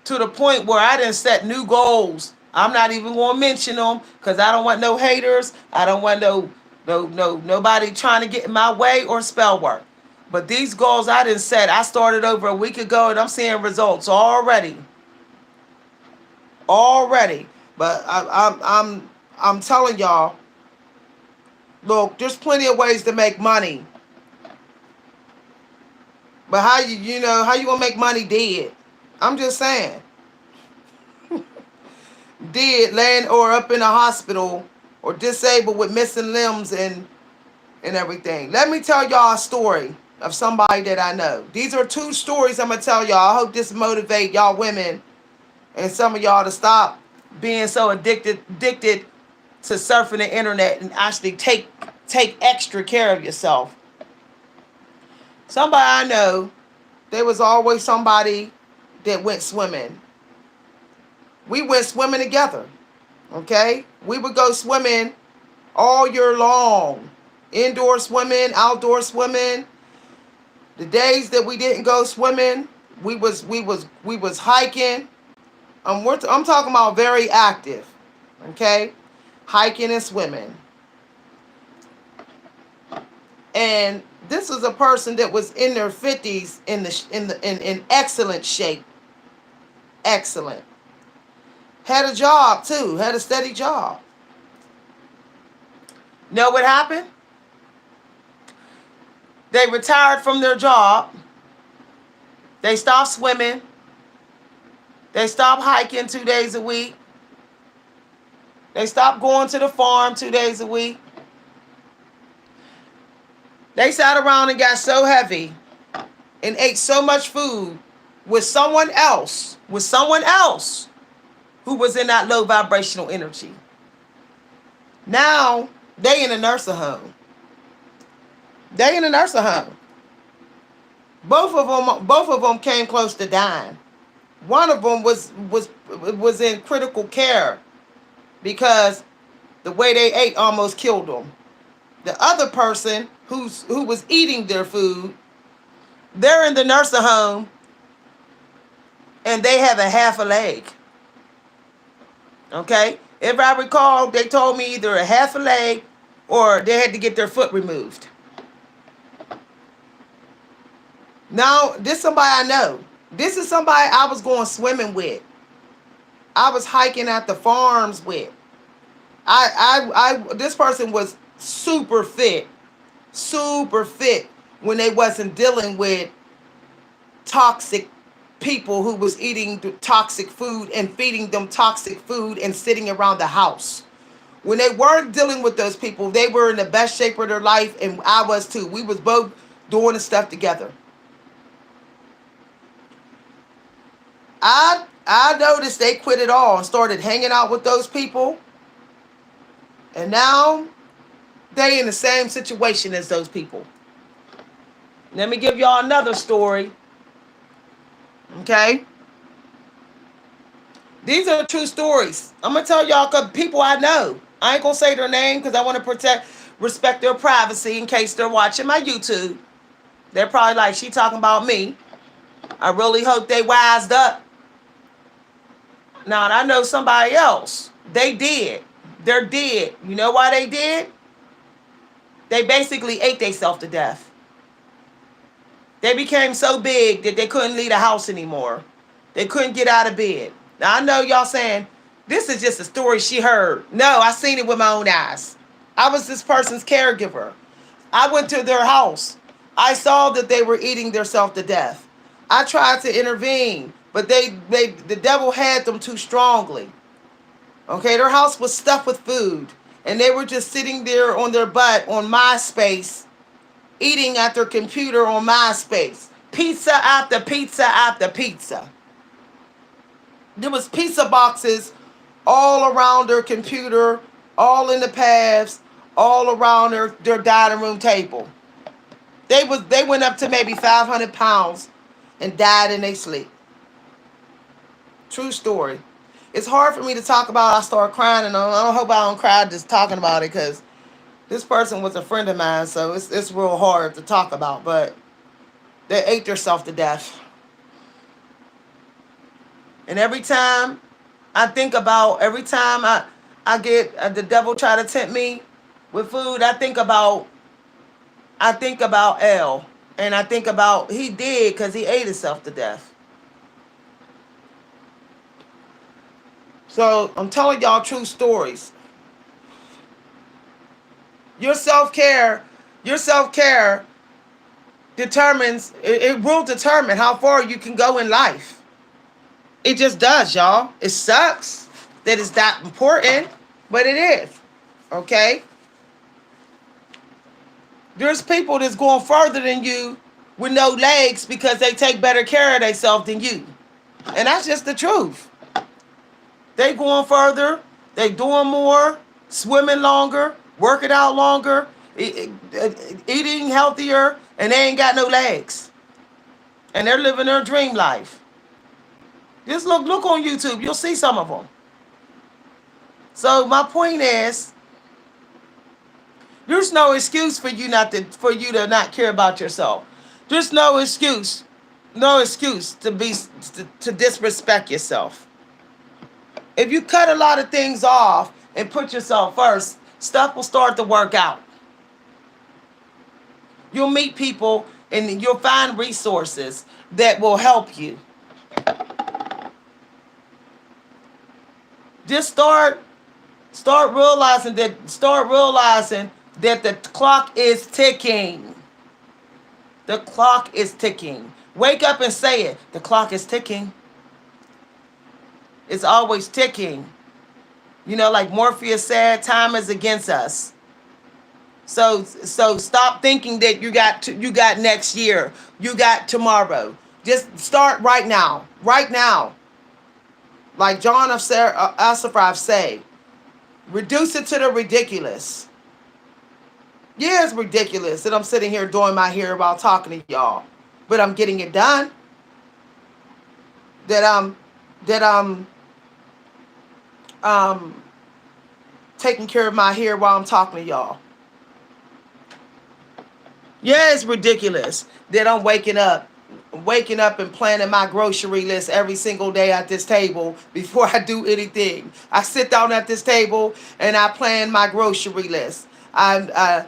A: To the point where I didn't set new goals. I'm not even going to mention them because I don't want no haters. I don't want nobody trying to get in my way or spell work. But these goals I didn't set. I started over a week ago and I'm seeing results already. Already. But I'm telling y'all, look, there's plenty of ways to make money. But how you gonna make money dead? I'm just saying. Dead, laying or up in a hospital or disabled with missing limbs and and everything. Let me tell y'all a story of somebody that I know. These are two stories I'm gonna tell y'all. I hope this motivate y'all women and some of y'all to stop being so addicted to surfing the internet and actually take extra care of yourself. Somebody I know, there was always somebody that went swimming. We went swimming together. Okay? We would go swimming all year long. Indoor swimming, outdoor swimming. The days that we didn't go swimming, we was hiking. I'm talking about very active. Okay? Hiking and swimming. And this was a person that was in their 50s in excellent shape. Excellent. Had a job too, had a steady job. Know what happened? They retired from their job. They stopped swimming. They stopped hiking 2 days a week. They stopped going to the farm 2 days a week. They sat around and got so heavy and ate so much food with someone else who was in that low vibrational energy. Now they in a nursing home. They in a nursing home. Both of them came close to dying. One of them was in critical care because the way they ate almost killed them. The other person who was eating their food, they're in the nursing home and they have a half a leg. Okay? If I recall, they told me either a half a leg or they had to get their foot removed. Now, this is somebody I know. This is somebody I was going swimming with. I was hiking at the farms with. This person was super fit when they wasn't dealing with toxic people who was eating toxic food and feeding them toxic food and sitting around the house. When they weren't dealing with those people, they were in the best shape of their life, and I was too. We was both doing the stuff together. I noticed they quit it all and started hanging out with those people. And now they in the same situation as those people. Let me give y'all another story. Okay? These are true stories. I'm going to tell y'all because people I know. I ain't going to say their name because I want to respect their privacy in case they're watching my YouTube. They're probably like, she talking about me. I really hope they wised up. Now, I know somebody else. They did. They're dead. You know why they did? They basically ate themselves to death. They became so big that they couldn't leave the house anymore. They couldn't get out of bed. Now, I know y'all saying, this is just a story she heard. No, I seen it with my own eyes. I was this person's caregiver. I went to their house. I saw that they were eating themselves to death. I tried to intervene, but the devil had them too strongly. Okay, their house was stuffed with food, and they were just sitting there on their butt on MySpace, eating at their computer on MySpace. Pizza after pizza after pizza. There was pizza boxes all around their computer, all in the paths, all around their dining room table. They went up to maybe 500 pounds and died in their sleep. True story. It's hard for me to talk about. I start crying, and I hope I don't cry just talking about it because this person was a friend of mine, so it's real hard to talk about. But they ate themselves to death. And every time I get the devil try to tempt me with food, I think about L, and I think about he did because he ate himself to death. So I'm telling y'all true stories. Your self-care determines, it will determine how far you can go in life. It just does, y'all. It sucks that it's that important, but it is. Okay? There's people that's going further than you with no legs because they take better care of themselves than you. And that's just the truth. They going further, they doing more, swimming longer, working out longer, eating healthier, and they ain't got no legs. And they're living their dream life. Just look on YouTube, you'll see some of them. So my point is, there's no excuse for you to not care about yourself. There's no excuse to disrespect yourself. If you cut a lot of things off and put yourself first, stuff will start to work out. You'll meet people and you'll find resources that will help you. Just start realizing that the clock is ticking. The clock is ticking. Wake up and say it. The clock is ticking. It's always ticking. You know, like Morpheus said, time is against us. So stop thinking that you got next year, you got tomorrow. Just start right now. Right now. Like John of Asaphraf say, reduce it to the ridiculous. Yeah, it's ridiculous that I'm sitting here doing my hair while talking to y'all, but I'm getting it done. That I'm taking care of my hair while I'm talking to y'all. Yeah, it's ridiculous that I'm waking up and planning my grocery list every single day at this table before I do anything. I sit down at this table and I plan my grocery list. I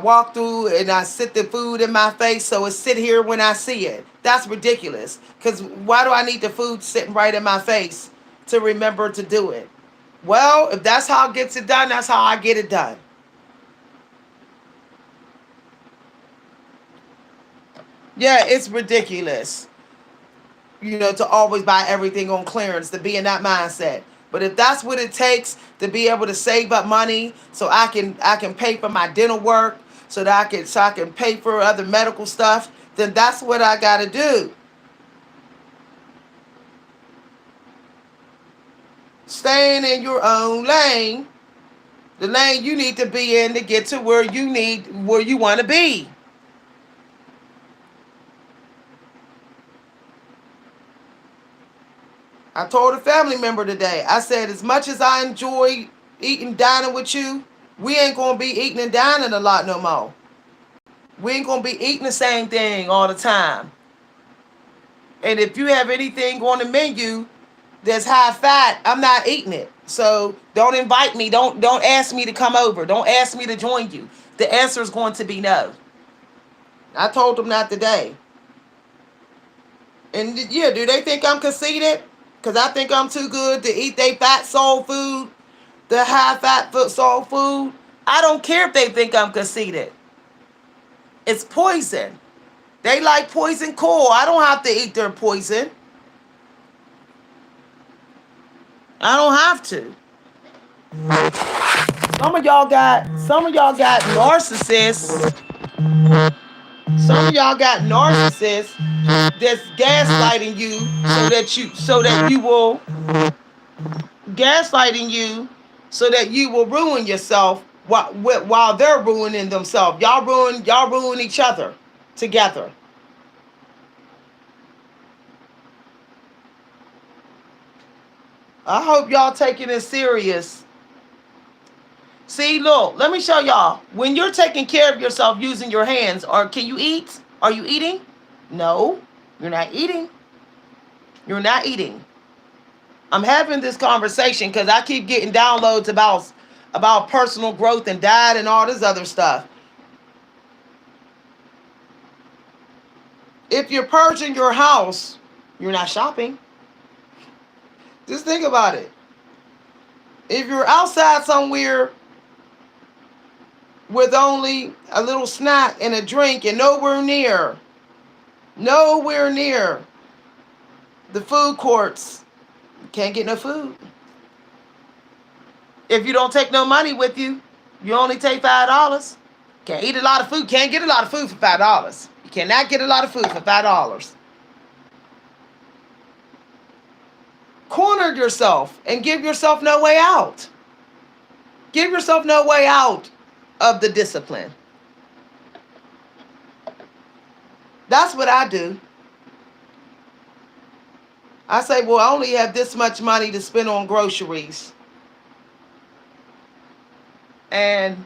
A: walk through and I sit the food in my face so it sit here when I see it. That's ridiculous. Because why do I need the food sitting right in my face to remember to do it? Well, if that's how it gets it done, that's how I get it done. Yeah, it's ridiculous, to always buy everything on clearance, to be in that mindset. But if that's what it takes to be able to save up money so I can pay for my dental work, so I can pay for other medical stuff, then that's what I got to do. Staying in your own lane, the lane you need to be in to get to where you want to be. I told a family member today, I said, as much as I enjoy eating, dining with you, we ain't going to be eating and dining a lot no more. We ain't going to be eating the same thing all the time. And if you have anything on the menu that's high fat, I'm not eating it. So don't invite me. Don't ask me to come over. Don't ask me to join you. The answer is going to be no. I told them that today. And yeah, do they think I'm conceited? Because I think I'm too good to eat they fat soul food, the high fat soul food. I don't care if they think I'm conceited. It's poison. They like poison cool. I don't have to eat their poison. I don't have to. Some of y'all got narcissists. Some of y'all got narcissists that's gaslighting you so that you will gaslighting you so that you will ruin yourself while they're ruining themselves. Y'all ruin each other together. I hope y'all taking it serious. See, look, let me show y'all. When you're taking care of yourself using your hands, or can you eat? Are you eating? No, you're not eating. You're not eating. I'm having this conversation because I keep getting downloads about personal growth and diet and all this other stuff. If you're purging your house, you're not shopping. Just think about it. If you're outside somewhere with only a little snack and a drink and nowhere near the food courts, you can't get no food. If you don't take no money with you, you only take $5. Can't eat a lot of food. Can't get a lot of food for $5. You cannot get a lot of food for $5. Corner yourself and give yourself no way out. Give yourself no way out of the discipline. That's what I do. I say, well, I only have this much money to spend on groceries. And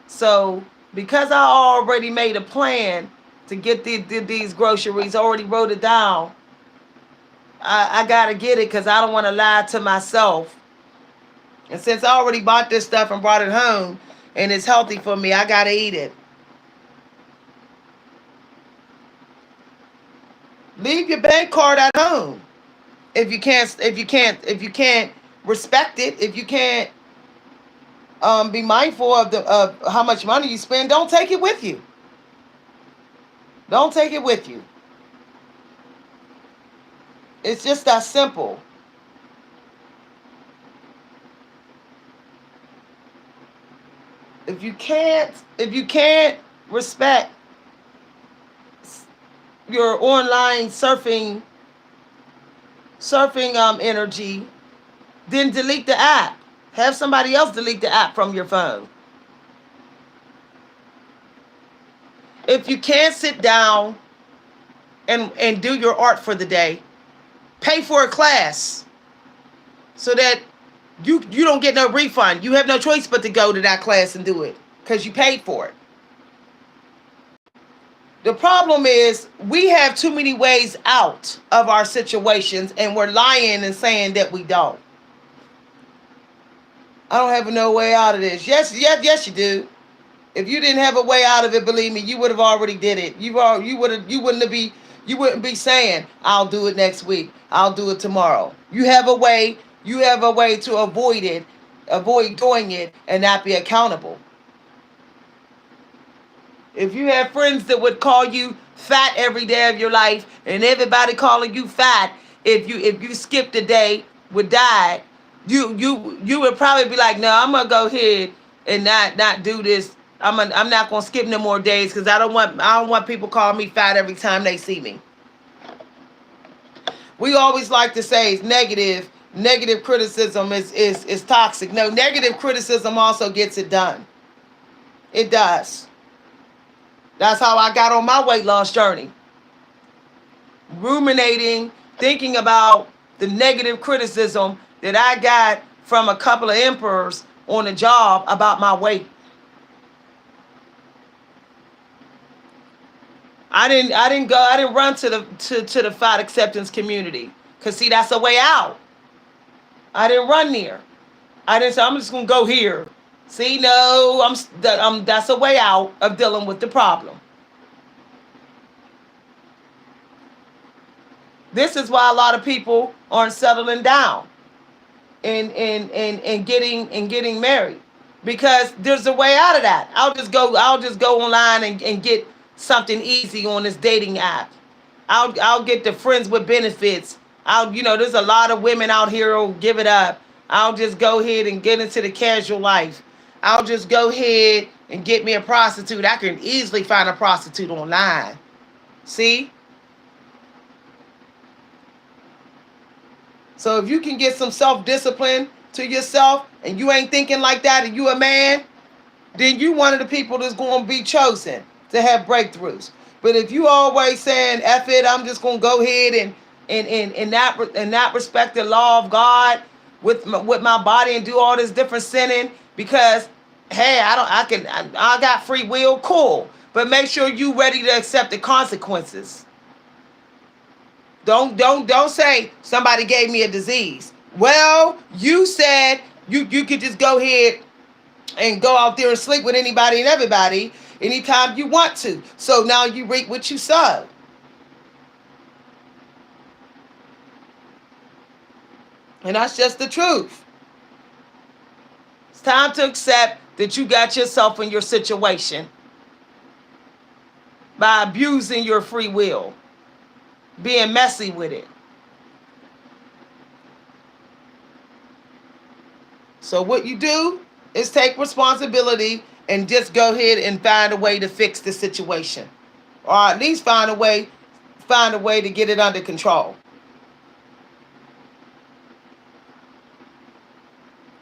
A: so, because I already made a plan to get these groceries, I already wrote it down, I got to get it because I don't want to lie to myself. And since I already bought this stuff and brought it home and it's healthy for me, I got to eat it. Leave your bank card at home. If you can't respect it, if you can't be mindful of how much money you spend, don't take it with you. Don't take it with you. It's just that simple. If you can't respect your online surfing energy, then delete the app. Have somebody else delete the app from your phone. If you can't sit down and do your art for the day, pay for a class so that you don't get no refund. You have no choice but to go to that class and do it because you paid for it. The problem is we have too many ways out of our situations and we're lying and saying that we don't. I don't have no way out of this. Yes, you do. If you didn't have a way out of it, believe me, you would have already did it. You wouldn't be saying, I'll do it next week. I'll do it tomorrow. You have a way to avoid doing it and not be accountable. If you have friends that would call you fat every day of your life and everybody calling you fat, if you skipped a day with diet, you would probably be like, no, I'm gonna go ahead and not do this. I'm not gonna skip no more days because I don't want people calling me fat every time they see me. We always like to say it's negative. Negative criticism is toxic. No, negative criticism also gets it done. It does. That's how I got on my weight loss journey. Ruminating, thinking about the negative criticism that I got from a couple of emperors on a job about my weight. I didn't run to the fat acceptance community. Cause see, that's a way out. I didn't run there. I didn't say I'm just gonna go here. See, no, that's a way out of dealing with the problem. This is why a lot of people aren't settling down and getting married. Because there's a way out of that. I'll just go online and get something easy on this dating app. I'll get the friends with benefits. There's a lot of women out here who'll give it up. I'll just go ahead and get into the casual life. I'll just go ahead and get me a prostitute. I can easily find a prostitute online. See? So if you can get some self-discipline to yourself and you ain't thinking like that and you a man, then you one of the people that's going to be chosen to have breakthroughs. But if you always saying, F it, I'm just going to go ahead and not respect the law of God with my body and do all this different sinning because, hey, I got free will, cool. But make sure you ready to accept the consequences. Don't say somebody gave me a disease. Well, you said you could just go ahead and go out there and sleep with anybody and everybody anytime you want to. So now you reap what you sow. And that's just the truth. It's time to accept that you got yourself in your situation by abusing your free will, being messy with it. So what you do is take responsibility and just go ahead and find a way to fix the situation, or at least find a way to get it under control.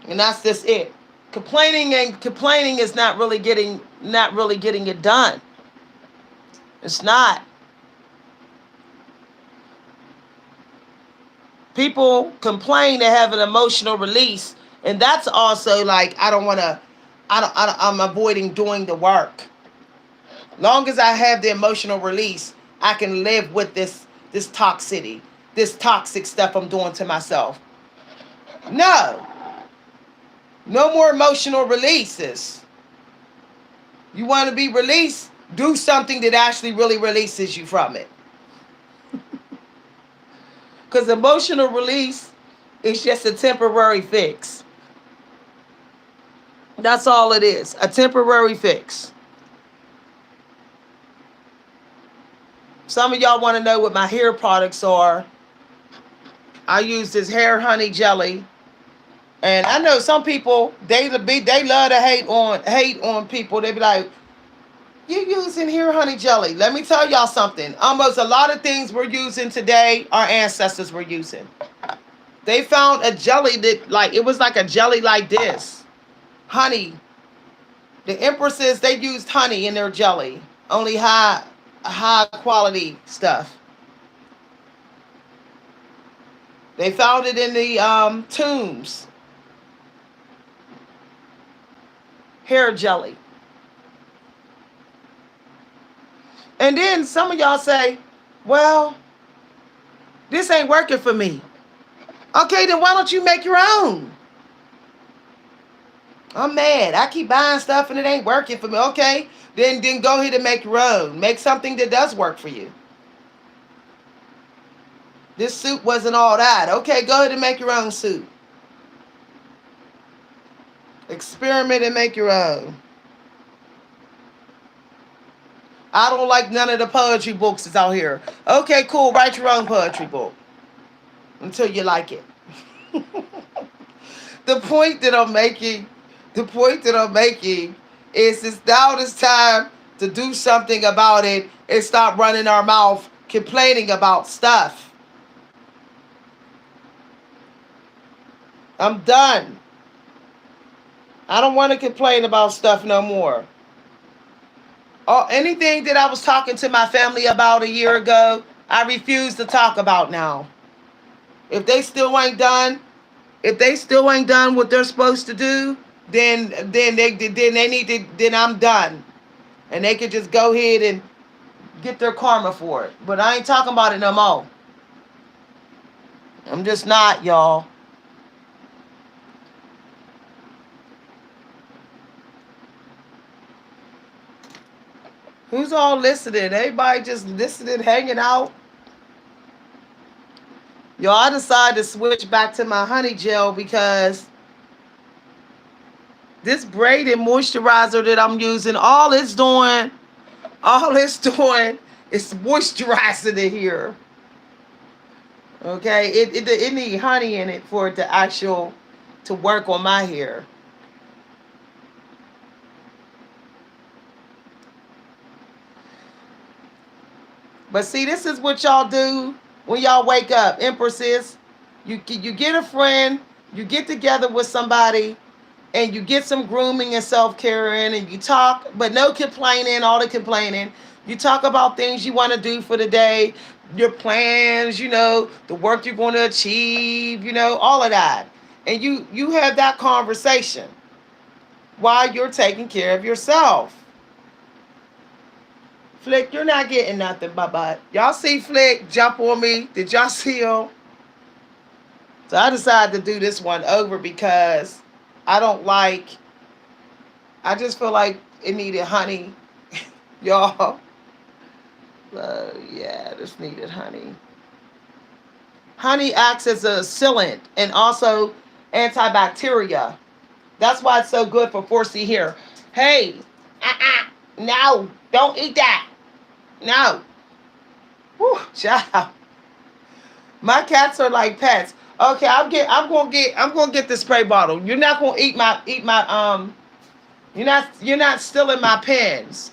A: And that's just it. Complaining is not really getting it done. It's not. People complain to have an emotional release, and that's also like, I don't want to. I'm avoiding doing the work. Long as I have the emotional release, I can live with this toxicity, this toxic stuff I'm doing to myself. No, no more emotional releases. You want to be released? Do something that actually really releases you from it. Because emotional release is just a temporary fix. That's all it is, a temporary fix. Some of y'all want to know what my hair products are. I use this hair honey jelly. And I know some people, they love to hate on people. They be like, you using hair honey jelly. Let me tell y'all something. Almost a lot of things we're using today, our ancestors were using. They found a jelly that, like, it was like a jelly like this. Honey. The empresses, they used honey in their jelly. Only high quality stuff. They found it in the tombs. Hair jelly. And then some of y'all say, well, this ain't working for me. Okay, then why don't you make your own? I'm mad. I keep buying stuff and it ain't working for me. Okay, then go ahead and make your own. Make something that does work for you. This soup wasn't all that. Okay, go ahead and make your own soup. Experiment and make your own. I don't like none of the poetry books that's out here. Okay, cool. Write your own poetry book until you like it. The point that I'm making, is it's now this time to do something about it and stop running our mouth complaining about stuff. I'm done. I don't want to complain about stuff no more. Anything that I was talking to my family about a year ago, I refuse to talk about now. If they still ain't done, what they're supposed to do, then they need to. Then I'm done, and they could just go ahead and get their karma for it. But I ain't talking about it no more. I'm just not, y'all. Who's all listening? Everybody just listening, hanging out. Y'all, I decided to switch back to my honey gel because this braided moisturizer that I'm using, all it's doing is moisturizing it here. Okay, it need honey in it for it to work on my hair. But see, this is what y'all do when y'all wake up, empresses. You get a friend, you get together with somebody, and you get some grooming and self-care in, and you talk, but no complaining, all the complaining. You talk about things you want to do for the day, your plans, the work you're going to achieve, all of that. And you have that conversation while you're taking care of yourself. Flick, you're not getting nothing, bye-bye. Y'all see Flick jump on me? Did y'all see him? So I decided to do this one over because I just feel like it needed honey. Y'all. Yeah, this needed honey. Honey acts as a sealant and also antibacteria. That's why it's so good for 4C hair. Hey, no, don't eat that. No. Whew, child. My cats are like pets. Okay, I'm gonna get the spray bottle. You're not gonna eat my You're not stealing my pens.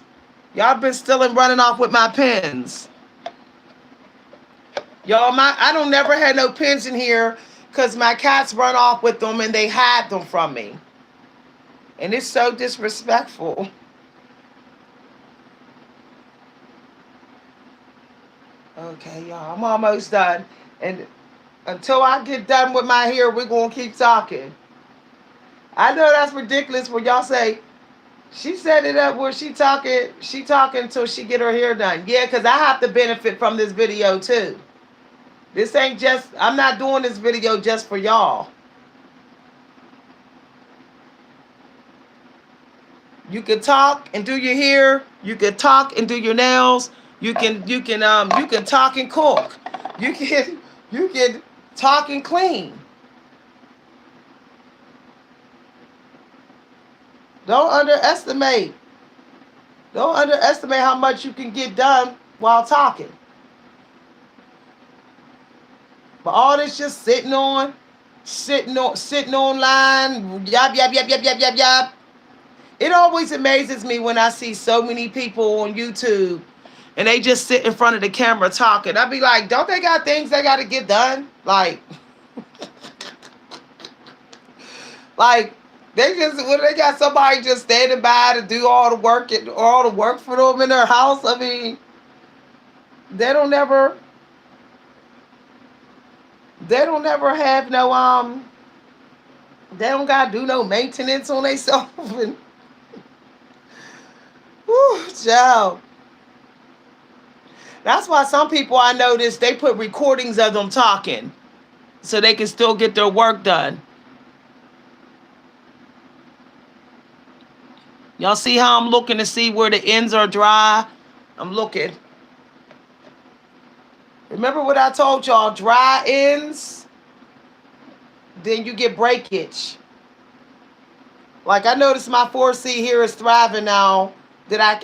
A: Y'all been stealing, running off with my pens. Y'all, I don't never had no pens in here because my cats run off with them and they hide them from me. And it's so disrespectful. Okay, y'all, I'm almost done. And until I get done with my hair, we're going to keep talking. I know that's ridiculous when y'all say, she set it up where she talking until she get her hair done. Yeah, because I have to benefit from this video too. This ain't just, I'm not doing this video just for y'all. You can talk and do your hair. You can talk and do your nails. You can talk and cook. You can you can talk and clean. Don't underestimate. Don't underestimate how much you can get done while talking. But all this just sitting online, yap yap yap yap yap yap yap. It always amazes me when I see so many people on YouTube and they just sit in front of the camera talking. I'd be like, don't they got things they got to get done? Like they got somebody just standing by to do all the work for them in their house. I mean, they don't never, they don't never have no they don't gotta do no maintenance on themselves. And whew, child. That's why some people I notice they put recordings of them talking so they can still get their work done. Y'all see how I'm looking to see where the ends are dry? I'm looking. Remember what I told y'all? Dry ends, then you get breakage. Like I noticed my 4C here is thriving now. That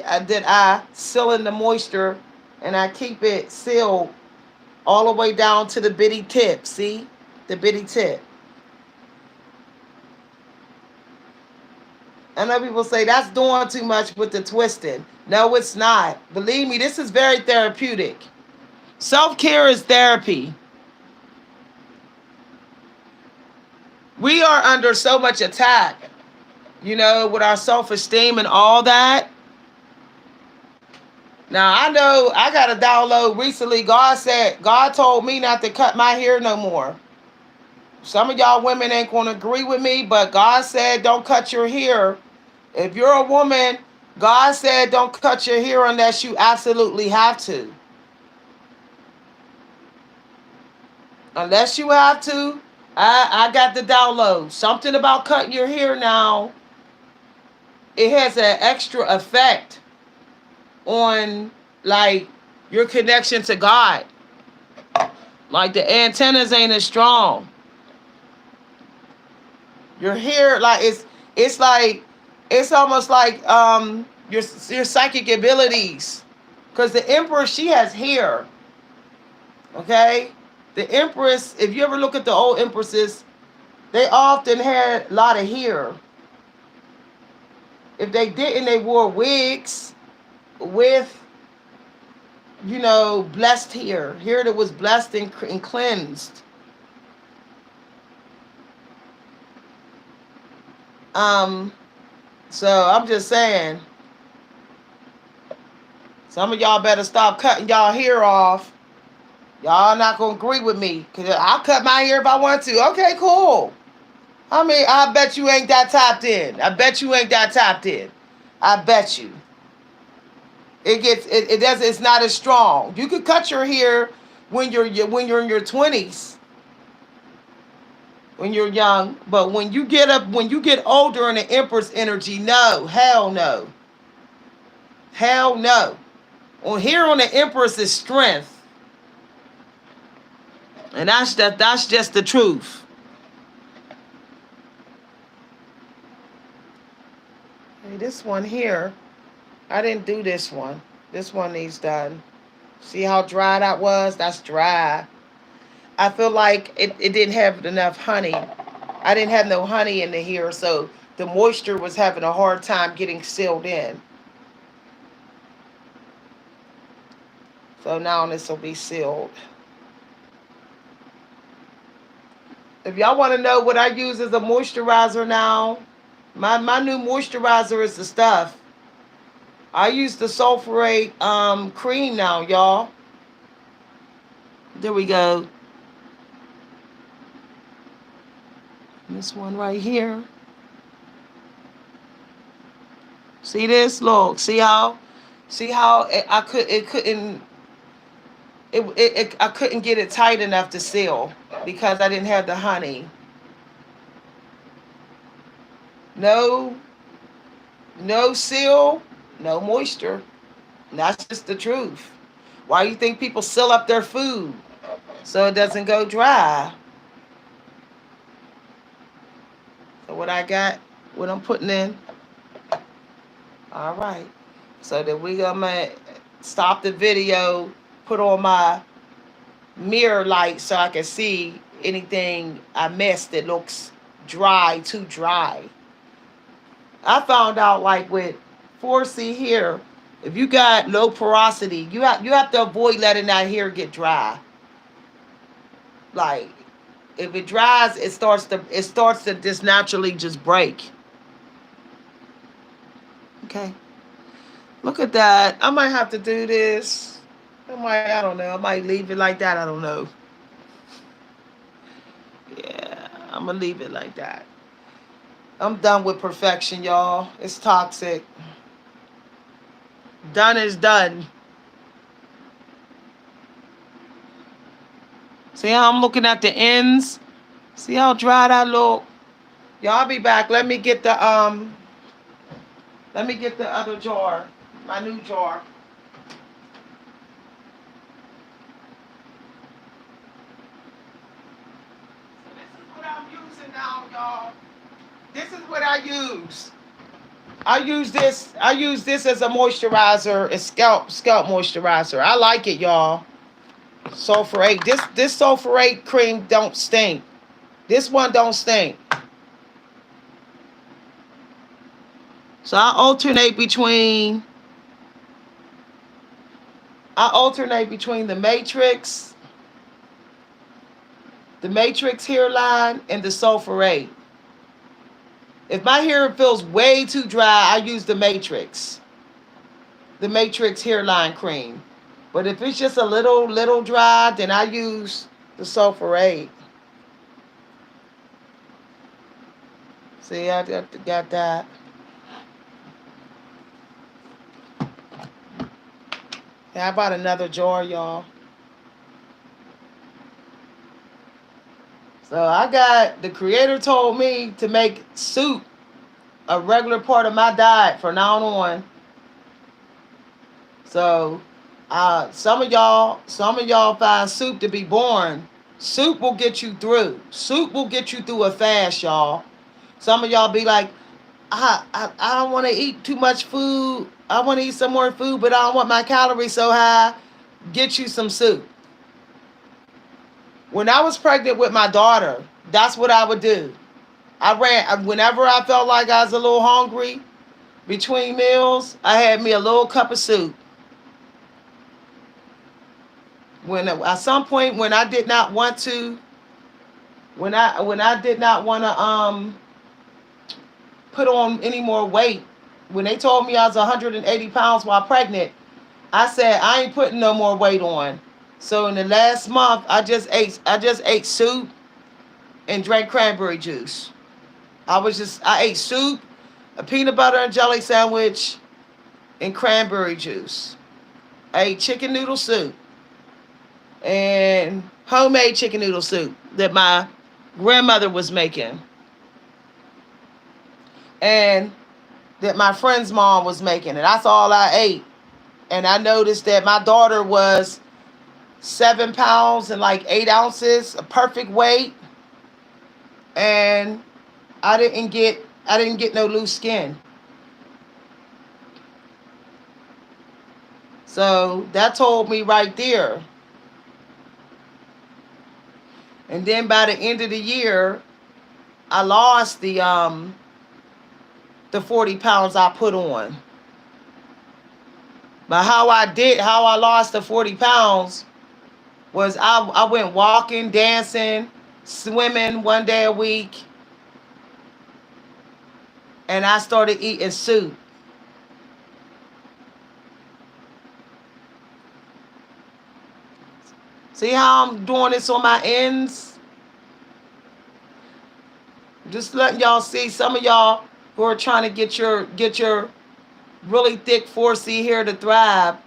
A: I seal in the moisture and I keep it sealed all the way down to the bitty tip. See? The bitty tip. I know people say that's doing too much with the twisting. No, it's not. Believe me, this is very therapeutic. Self-care is therapy. We are under so much attack, with our self-esteem and all that. Now, I know I got a download recently. God told me not to cut my hair no more. Some of y'all women ain't going to agree with me, but God said don't cut your hair. If you're a woman, God said don't cut your hair unless you absolutely have to. Unless you have to, I got the download. Something about cutting your hair now, it has an extra effect on, like, your connection to God. Like, the antennas ain't as strong. Your hair, like, it's almost like your psychic abilities. Because the Empress, she has hair. Okay? The Empress, if you ever look at the old Empresses, they often had a lot of hair. If they didn't, they wore wigs with, blessed hair that was blessed and cleansed. So I'm just saying, some of y'all better stop cutting y'all hair off. Y'all not gonna agree with me, because I'll cut my hair if I want to. Okay, cool. I mean, I bet you ain't that tapped in. I bet you ain't that tapped in. I bet you. It does, it's not as strong. You could cut your hair when you're in your 20s, when you're young, but when you get older in the Empress energy, no, hell no. Hell no. Here on the Empress is strength. And that's just the truth. Hey, this one here, I didn't do this one. This one needs done. See how dry that was? That's dry. I feel like it didn't have enough honey. I didn't have no honey in the hair, so the moisture was having a hard time getting sealed in. So now this will be sealed. If y'all want to know what I use as a moisturizer now, my new moisturizer is the stuff. I use the sulfurate cream now, y'all. There we go. This one right here. See this? Look. See how it couldn't I couldn't get it tight enough to seal because I didn't have the honey. No, no seal, no moisture. And that's just the truth. Why do you think people seal up their food so it doesn't go dry? So what I got, what I'm putting in. All right. So that we gonna stop the video, put on my mirror light so I can see anything I missed that looks dry, too dry. I found out like with 4C hair, if you got low porosity, you have to avoid letting that hair get dry. Like if it dries, it starts to just naturally just break. Okay. Look at that. I might have to do this. I don't know. I might leave it like that. I don't know. Yeah, I'm gonna leave it like that. I'm done with perfection, y'all. It's toxic. Done is done. See how I'm looking at the ends? See how dry that look? Y'all, I'll be back. Let me get the other jar. My new jar. So this is what I'm using now, y'all. This is what I use. I use this as a moisturizer, a scalp moisturizer. I like it, y'all. Sulfurate. This sulfurate cream don't stink. This one don't stink. So I alternate between the Matrix hairline, and the sulfurate. If my hair feels way too dry, I use the Matrix hairline cream. But if it's just a little dry, then I use the sulfurate. See, I got that. Yeah, I bought another jar, y'all. So the creator told me to make soup a regular part of my diet from now on. So, some of y'all find soup to be boring. Soup will get you through. Soup will get you through a fast, y'all. Some of y'all be like, I don't want to eat too much food. I want to eat some more food, but I don't want my calories so high. Get you some soup. When I was pregnant with my daughter, that's what I would do. Whenever I felt like I was a little hungry between meals, I had me a little cup of soup. At some point when I did not want to, when I did not want to put on any more weight, when they told me I was 180 pounds while pregnant, I said I ain't putting no more weight on. So in the last month, I just ate soup and drank cranberry juice. I ate soup, a peanut butter and jelly sandwich, and cranberry juice. I ate chicken noodle soup and homemade chicken noodle soup that my grandmother was making and that my friend's mom was making. And that's all I ate. And I noticed that my daughter was 7 pounds and like 8 ounces, a perfect weight. And I didn't get no loose skin. So that told me right there. And then by the end of the year, I lost the the 40 pounds I put on. But how I lost the 40 pounds was I went walking, dancing, swimming 1 day a week, and I started eating soup. See how I'm doing this on my ends? Just letting y'all see, some of y'all who are trying to get your really thick 4C hair to thrive.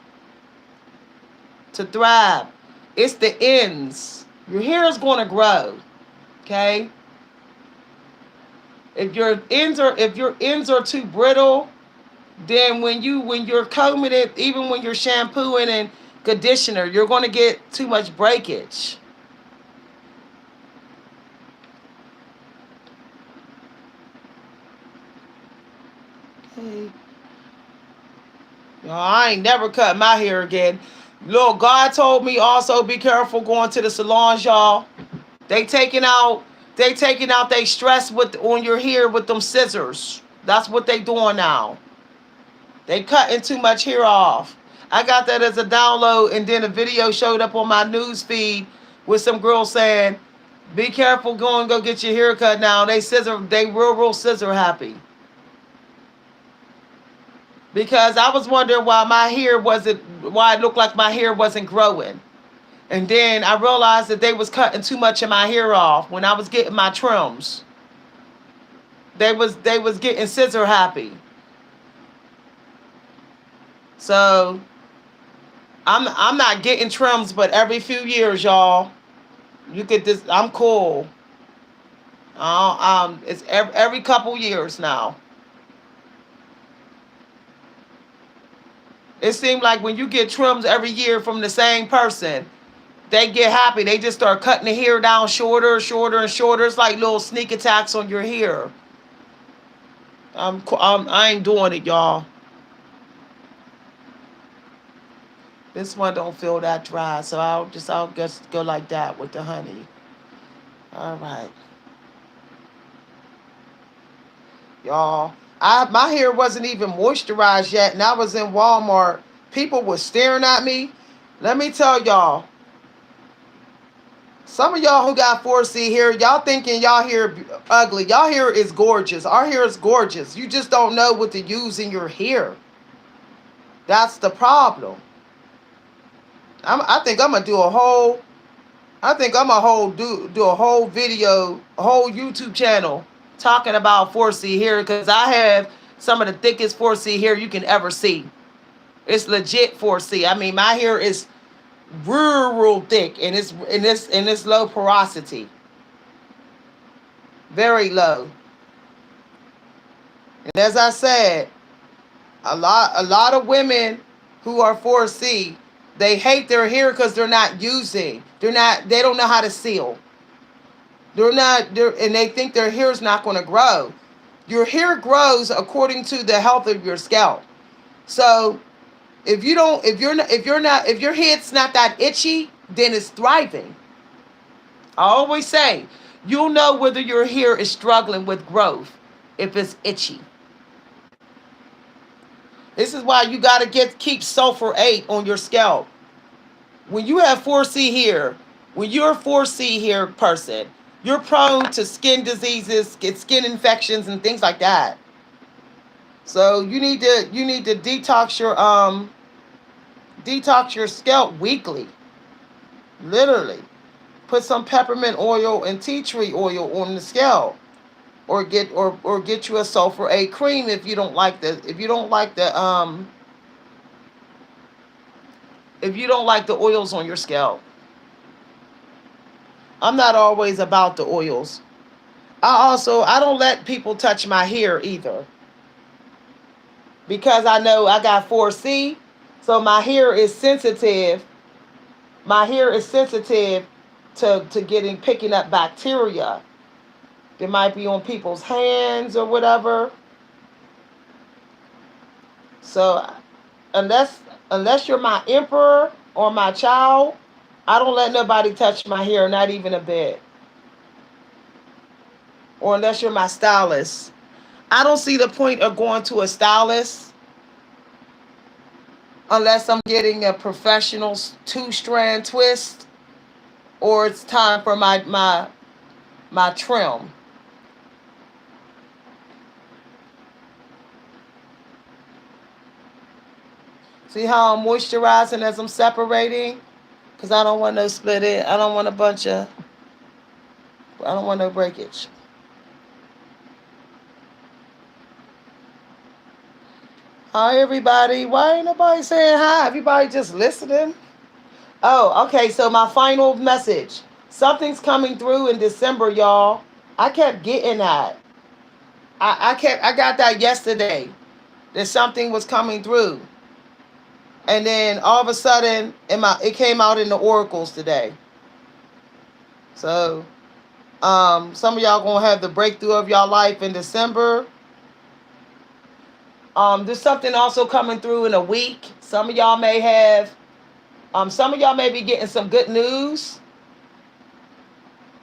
A: It's the ends. Your hair is going to grow. Okay? If your ends are too brittle, then when you're combing it, even when you're shampooing and conditioner, you're going to get too much breakage. Okay. I ain't never cut my hair again. Look, God told me also be careful going to the salons, y'all. They taking out they taking out they stress with on your hair with them scissors. That's what they doing now. They cutting too much hair off. I got that as a download, and then a video showed up on my news feed with some girl saying, "Be careful, go get your hair cut now." They real scissor happy because I was wondering why it looked like my hair wasn't growing, and then I realized that they was cutting too much of my hair off when I was getting my trims. They was getting scissor happy. So I'm not getting trims, but every few years, y'all. You could just I'm cool. It's every couple years now. It seems like when you get trims every year from the same person, they get happy. They just start cutting the hair down shorter, shorter, and shorter. It's like little sneak attacks on your hair. I ain't doing it, y'all. This one don't feel that dry, so I'll just go like that with the honey. All right, y'all. My hair wasn't even moisturized yet, and I was in Walmart. People were staring at me. Let me tell y'all, some of y'all who got 4C hair, y'all thinking y'all hair ugly. Y'all hair is gorgeous. Our hair is gorgeous. You just don't know what to use in your hair. That's the problem. I think I'm gonna do a whole. I think I'm gonna do a whole video, a whole YouTube channel talking about 4C hair because I have some of the thickest 4C hair you can ever see. It's legit 4C. I mean, my hair is real thick, and it's low porosity, very low. And as I said, a lot of women who are 4C, they hate their hair because they don't know how to seal. And they think their hair is not going to grow. Your hair grows according to the health of your scalp. So if you don't if your head's not that itchy, then it's thriving. I always say, you'll know whether your hair is struggling with growth if it's itchy. This is why you got to keep sulfur 8 on your scalp. When you have 4C hair, when you're a 4C hair person, you're prone to skin diseases, get skin infections and things like that. So you need to detox your scalp weekly. Literally. Put some peppermint oil and tea tree oil on the scalp. Or get you a sulfur 8 cream if you don't like the oils on your scalp. I'm not always about the oils. I don't let people touch my hair either because I know I got 4C, so my hair is sensitive. My hair is sensitive to picking up bacteria. It might be on people's hands or whatever. So unless you're my emperor or my child, I don't let nobody touch my hair, not even a bit. Or unless you're my stylist. I don't see the point of going to a stylist unless I'm getting a professional two-strand twist or it's time for my trim. See how I'm moisturizing as I'm separating? Because I don't want no split in. I don't want a bunch of, I don't want no breakage. Hi, everybody. Why ain't nobody saying hi? Everybody just listening? Oh, okay. So my final message. Something's coming through in December, y'all. I kept getting that. I got that yesterday. That something was coming through. And then all of a sudden, it came out in the oracles today. So, some of y'all gonna have the breakthrough of y'all life in December. There's something also coming through in a week. Some of y'all may have, some of y'all may be getting some good news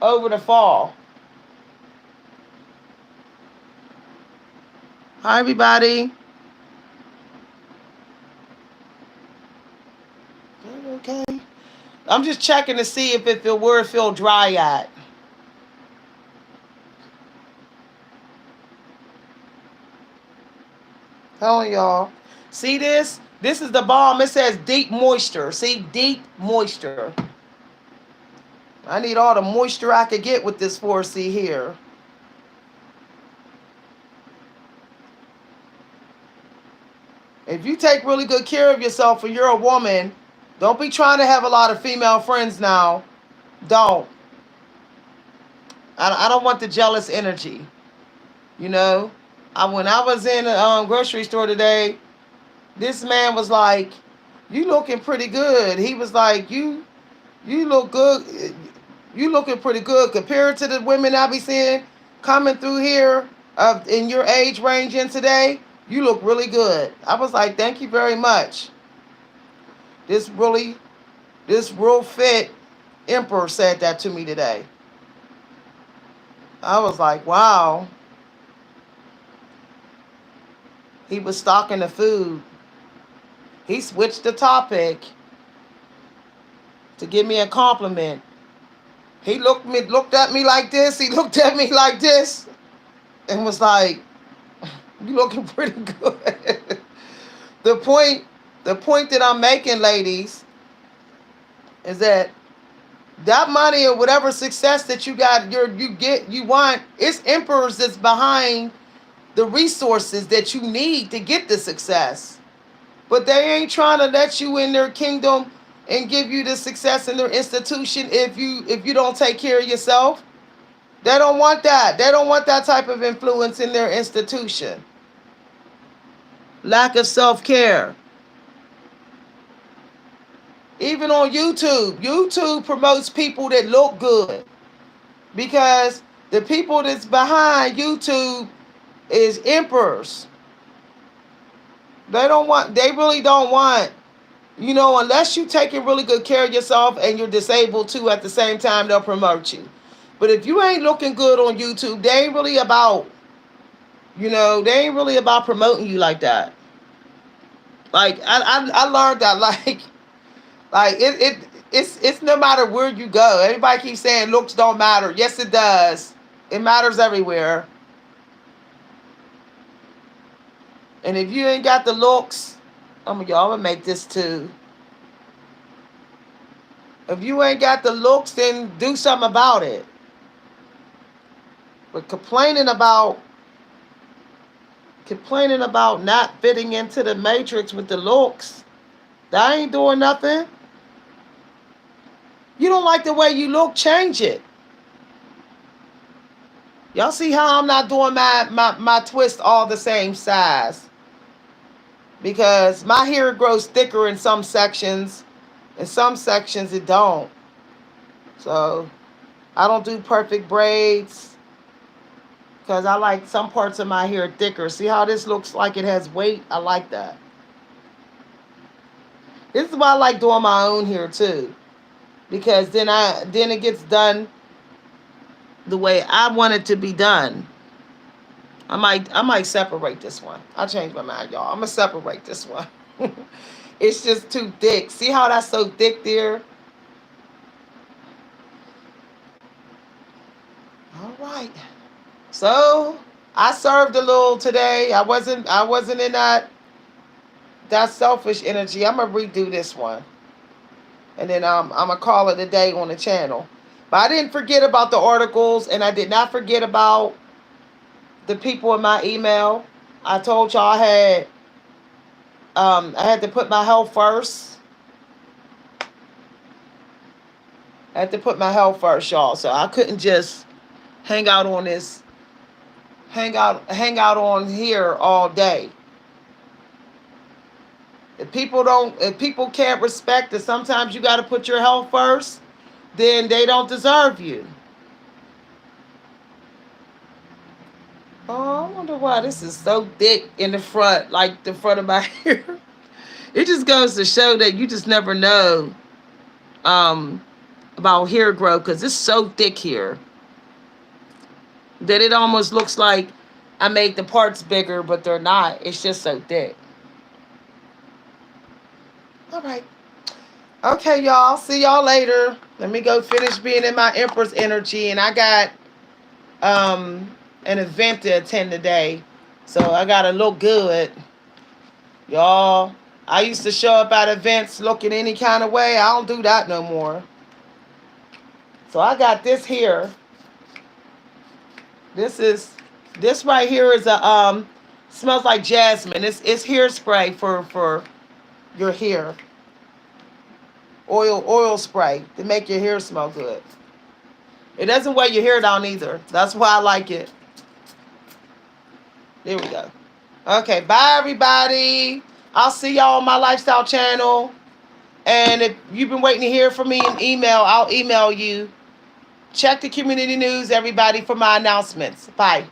A: over the fall. Hi, everybody. Okay. I'm just checking to see if it feel where it feel dry at. Hold on, y'all. See this? This is the balm. It says deep moisture. See, deep moisture. I need all the moisture I could get with this 4C here. If you take really good care of yourself and you're a woman, don't be trying to have a lot of female friends now. Don't. I don't want the jealous energy. You know? When I was in a grocery store today, this man was like, "You looking pretty good." He was like, "You look good. You looking pretty good compared to the women I be seeing coming through here in your age range in today. You look really good." I was like, "Thank you very much." This really, this real fit emperor said that to me today. I was like, wow. He was stocking the food. He switched the topic to give me a compliment. He looked at me like this. He looked at me like this, and was like, "You looking pretty good." the point, the point that I'm making, ladies, is that that money or whatever success that you got, you want, it's emperors that's behind the resources that you need to get the success. But they ain't trying to let you in their kingdom and give you the success in their institution if you don't take care of yourself. They don't want that. They don't want that type of influence in their institution. Lack of self-care. Even on YouTube, YouTube promotes people that look good because the people that's behind YouTube is emperors. They really don't want, unless you taking really good care of yourself and you're disabled too at the same time, they'll promote you. But if you ain't looking good on YouTube, they ain't really about promoting you like that. Like I learned that it's no matter where you go. Everybody keeps saying looks don't matter. Yes, it does. It matters everywhere. And if you ain't got the looks, y'all gonna make this too. If you ain't got the looks, then do something about it. But complaining about not fitting into the matrix with the looks, that ain't doing nothing. You don't like the way you look, change it. Y'all see how I'm not doing my twist all the same size? Because my hair grows thicker in some sections. In some sections it don't. So I don't do perfect braids because I like some parts of my hair thicker. See how this looks like it has weight? I like that. This is why I like doing my own hair too. Because then it gets done the way I want it to be done. I might separate this one. I changed my mind, y'all. I'm gonna separate this one. It's just too thick. See how that's so thick there? All right. So I served a little today. I wasn't in that selfish energy. I'm gonna redo this one, and then I'm gonna call it a day on the channel. But I didn't forget about the articles, and I did not forget about the people in my email. I told y'all I had to put my health first. I had to put my health first, y'all. So I couldn't just hang out on this, hang out on here all day. If people can't respect it, sometimes you got to put your health first. Then they don't deserve you. Oh, I wonder why this is so thick in the front, like the front of my hair. It just goes to show that you just never know um, about hair growth because it's so thick here that it almost looks like I made the parts bigger, but they're not. It's just so thick. All right. Okay, y'all. See y'all later. Let me go finish being in my Empress energy. And I got an event to attend today. So I gotta look good. Y'all. I used to show up at events looking any kind of way. I don't do that no more. So I got this here. This is this right here is a smells like jasmine. It's hairspray for your hair. Oil spray to make your hair smell good. It doesn't weigh your hair down either. That's why I like it. There we go. Okay, bye everybody. I'll see y'all on my lifestyle channel. And if you've been waiting to hear from me in email, I'll email you. Check the community news, everybody, for my announcements. Bye.